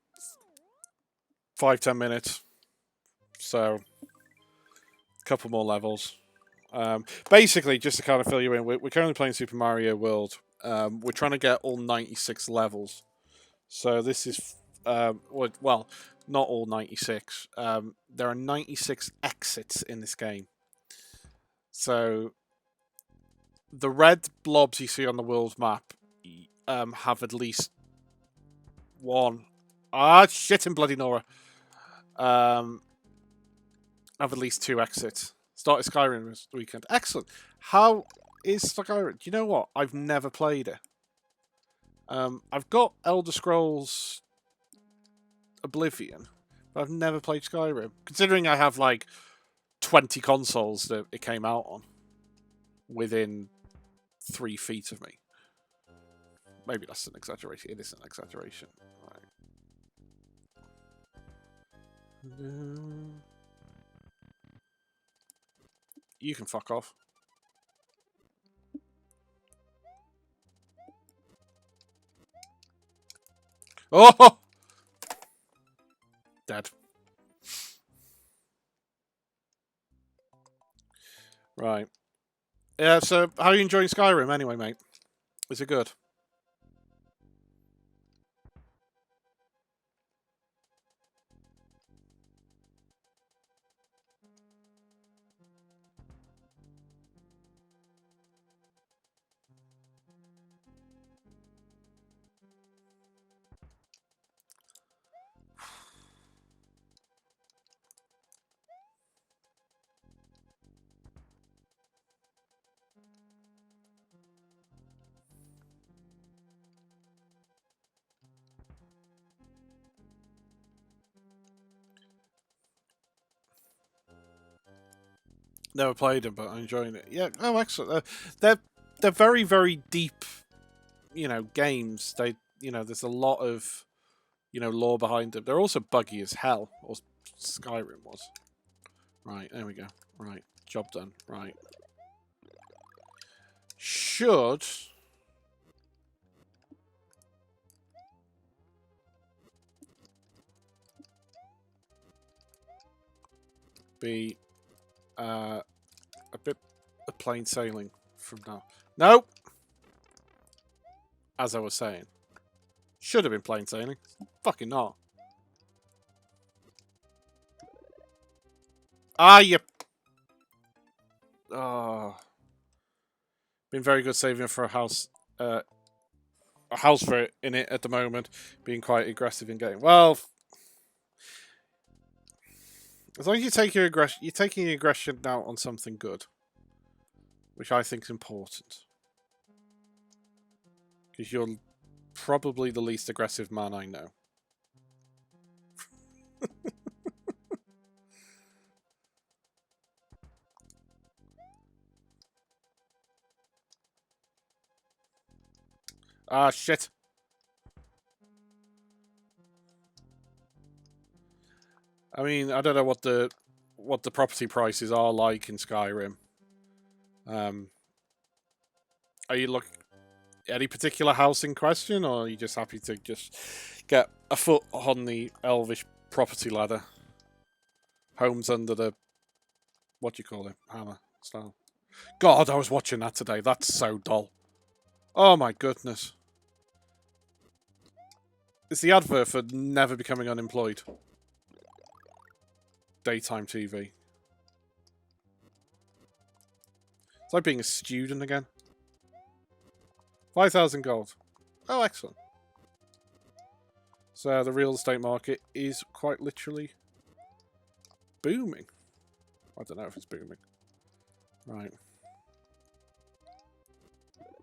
[SPEAKER 1] 5-10 minutes. So, a couple more levels. Basically, just to kind of fill you in, we're currently playing Super Mario World. We're trying to get all 96 levels. So this is, well, not all 96. There are 96 exits in this game. So the red blobs you see on the world map have at least one. Ah, shit and bloody Nora. Have at least 2 exits. Started Skyrim this weekend. Excellent. How is Skyrim? Do you know what? I've never played it. I've got Elder Scrolls Oblivion, but I've never played Skyrim. Considering I have like 20 consoles that it came out on within 3 feet of me. Maybe that's an exaggeration. It is an exaggeration. Right. You can fuck off. Oh! Dead. Right. Yeah, so how are you enjoying Skyrim anyway, mate? Is it good? Never played them, but I'm enjoying it. Yeah, oh, excellent. They're very, very deep, games. There's a lot of, lore behind them. They're also buggy as hell, or Skyrim was. Right, there we go. Right, job done. Right. Should be a bit of plain sailing from now. Nope. As I was saying, should have been plain sailing. Fucking not. Ah, you. Oh, been very good saving for a house. A house for it in it at the moment. Being quite aggressive in getting. Well, as long as you take your aggression, you're taking your aggression out on something good, which I think is important. Because you're probably the least aggressive man I know. Ah, shit. I mean, I don't know what the property prices are like in Skyrim. Are you looking any particular house in question, or are you just happy to just get a foot on the elvish property ladder? Homes under the what do you call it? Hammer style. God, I was watching that today. That's so dull. Oh my goodness. It's the advert for never becoming unemployed. Daytime TV. It's like being a student again. 5,000 gold. Oh, excellent. So the real estate market is quite literally booming. I don't know if it's booming. Right.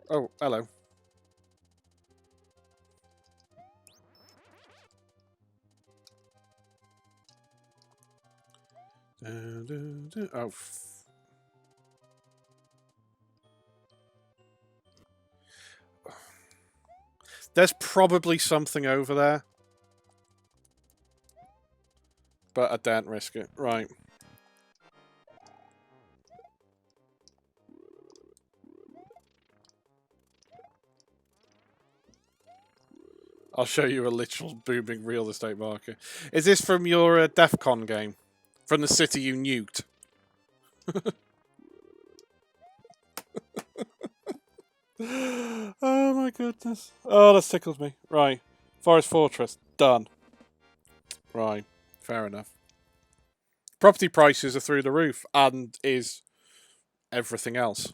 [SPEAKER 1] Oh, hello. Oh. There's probably something over there. But I daren't risk it. Right. I'll show you a literal booming real estate market. Is this from your DEF CON game? From the city you nuked? Oh my goodness. Oh, that's tickled me. Right. Forest Fortress. Done. Right. Fair enough. Property prices are through the roof, and is everything else.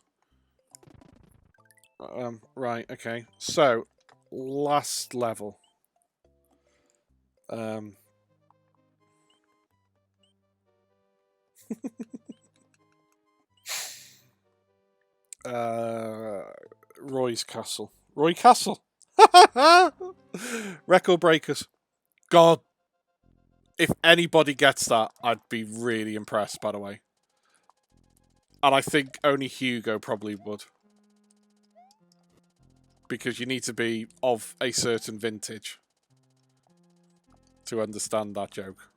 [SPEAKER 1] Right, okay. So, last level. Roy's Castle. Roy Castle. Record breakers. God, if anybody gets that, I'd be really impressed, by the way. And I think only Hugo probably would. Because you need to be of a certain vintage to understand that joke.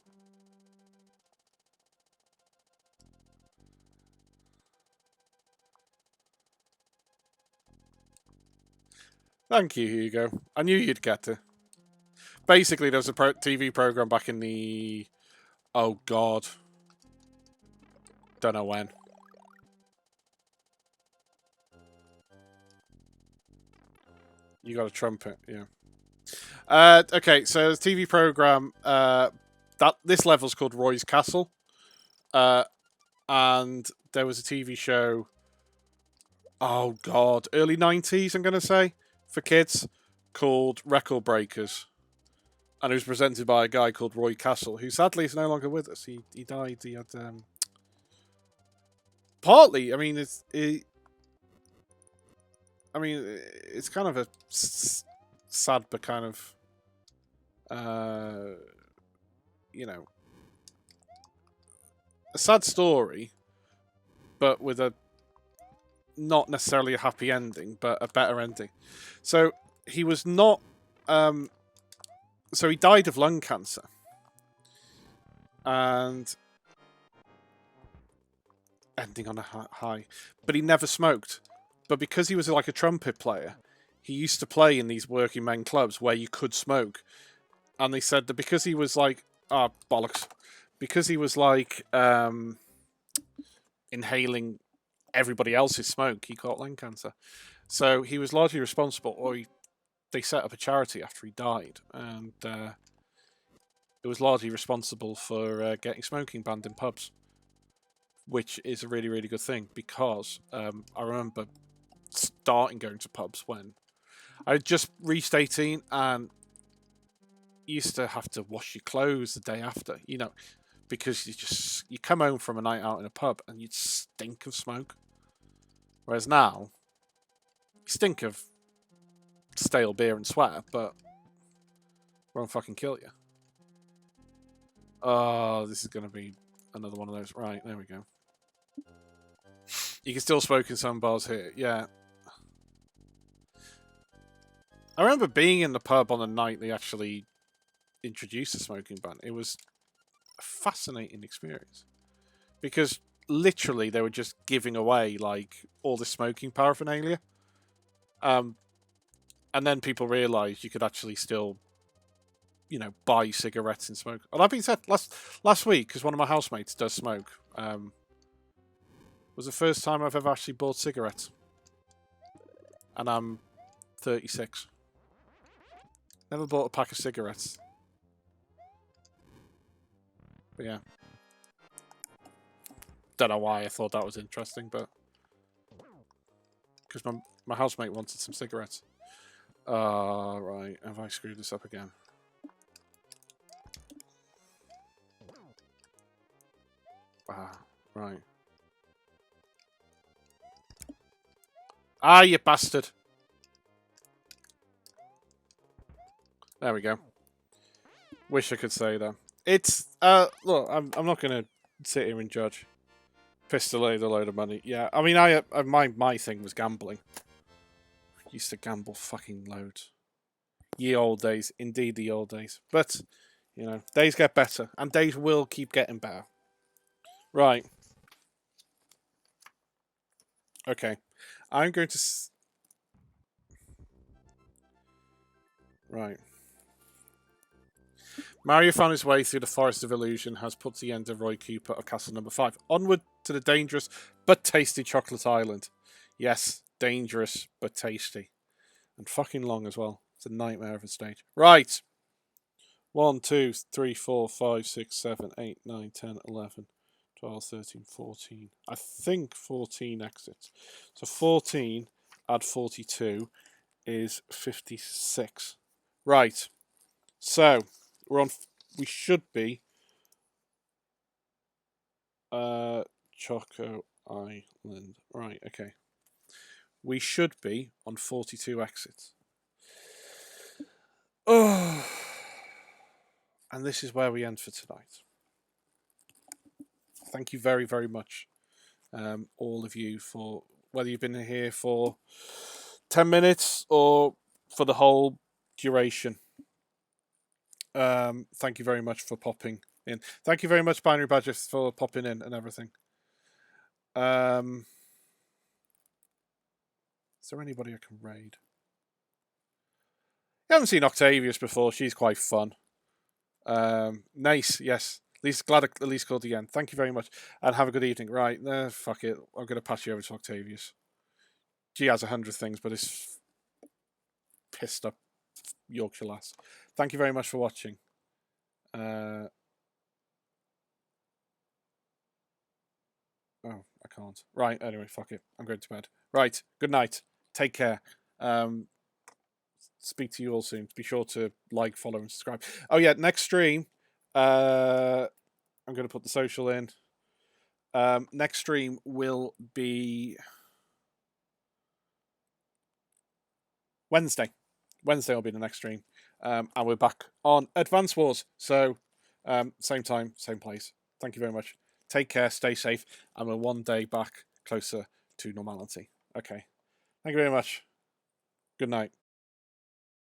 [SPEAKER 1] Thank you, Hugo. I knew you'd get it. Basically, there was a TV program back in the... Oh, God. Don't know when. You got a trumpet, yeah. Okay, so the TV program... this level's called Roy's Castle. And there was a TV show... Oh, God. Early 90s, I'm going to say. For kids. Called Record Breakers. And it was presented by a guy called Roy Castle, who sadly is no longer with us. He died. He had partly. I mean, it's kind of a sad, but kind of you know, a sad story, but with a not necessarily a happy ending, but a better ending. So he was not. So he died of lung cancer, and ending on a high. But he never smoked. But because he was like a trumpet player, he used to play in these working men clubs where you could smoke. And they said that because he was like, bollocks, because he was like inhaling everybody else's smoke, he got lung cancer. So he was largely responsible, or they set up a charity after he died, and it was largely responsible for getting smoking banned in pubs, which is a really, really good thing, because I remember starting going to pubs when I just reached 18 and used to have to wash your clothes the day after, because you come home from a night out in a pub and you'd stink of smoke. Whereas now, you stink of stale beer and sweat, but won't fucking kill you. Oh, this is going to be another one of those. Right, there we go. You can still smoke in some bars here. Yeah. I remember being in the pub on the night they actually introduced the smoking ban. It was a fascinating experience. Because literally they were just giving away like all the smoking paraphernalia. And then people realised you could actually still, buy cigarettes and smoke. And that being said, last week, because one of my housemates does smoke, was the first time I've ever actually bought cigarettes. And I'm 36. Never bought a pack of cigarettes. But yeah. Don't know why I thought that was interesting, but because my housemate wanted some cigarettes. Right. Have I screwed this up again? Right. You bastard. There we go. Wish I could say that. It's, look, I'm not going to sit here and judge. Pistolate a load of money. Yeah, I mean, my thing was gambling. I used to gamble fucking loads. Ye old days. Indeed, the old days. But, days get better. And days will keep getting better. Right. Okay. I'm going to... Right. Mario found his way through the Forest of Illusion, has put the end of Roy Cooper of Castle Number 5. Onward to the dangerous but tasty Chocolate Island. Yes, dangerous but tasty. And fucking long as well. It's a nightmare of a stage. Right. 1, 2, 3, 4, 5, 6, 7, 8, 9, 10, 11, 12, 13, 14. I think 14 exits. So 14 add 42 is 56. Right. So we should be Choco Island. Right, okay. We should be on 42 exits. Oh, and this is where we end for tonight. Thank you very, very much, all of you, for whether you've been here for 10 minutes or for the whole duration. Thank you very much for popping in. Thank you very much, Binary Badger, for popping in and everything. Is there anybody I can raid? I haven't seen Octavius before. She's quite fun. Nice, yes. At least glad I at least called again. Thank you very much, and have a good evening. Right, fuck it. I'm going to pass you over to Octavius. She has 100 things, but it's pissed up Yorkshire lass. Thank you very much for watching. Oh, I can't. Right, anyway, fuck it. I'm going to bed. Right, good night. Take care. Speak to you all soon. Be sure to like, follow, and subscribe. Oh yeah, next stream. I'm going to put the social in. Next stream will be Wednesday. Wednesday will be the next stream. And we're back on Advance Wars. So, same time, same place. Thank you very much. Take care, stay safe, and we're one day back closer to normality. Okay. Thank you very much. Good night.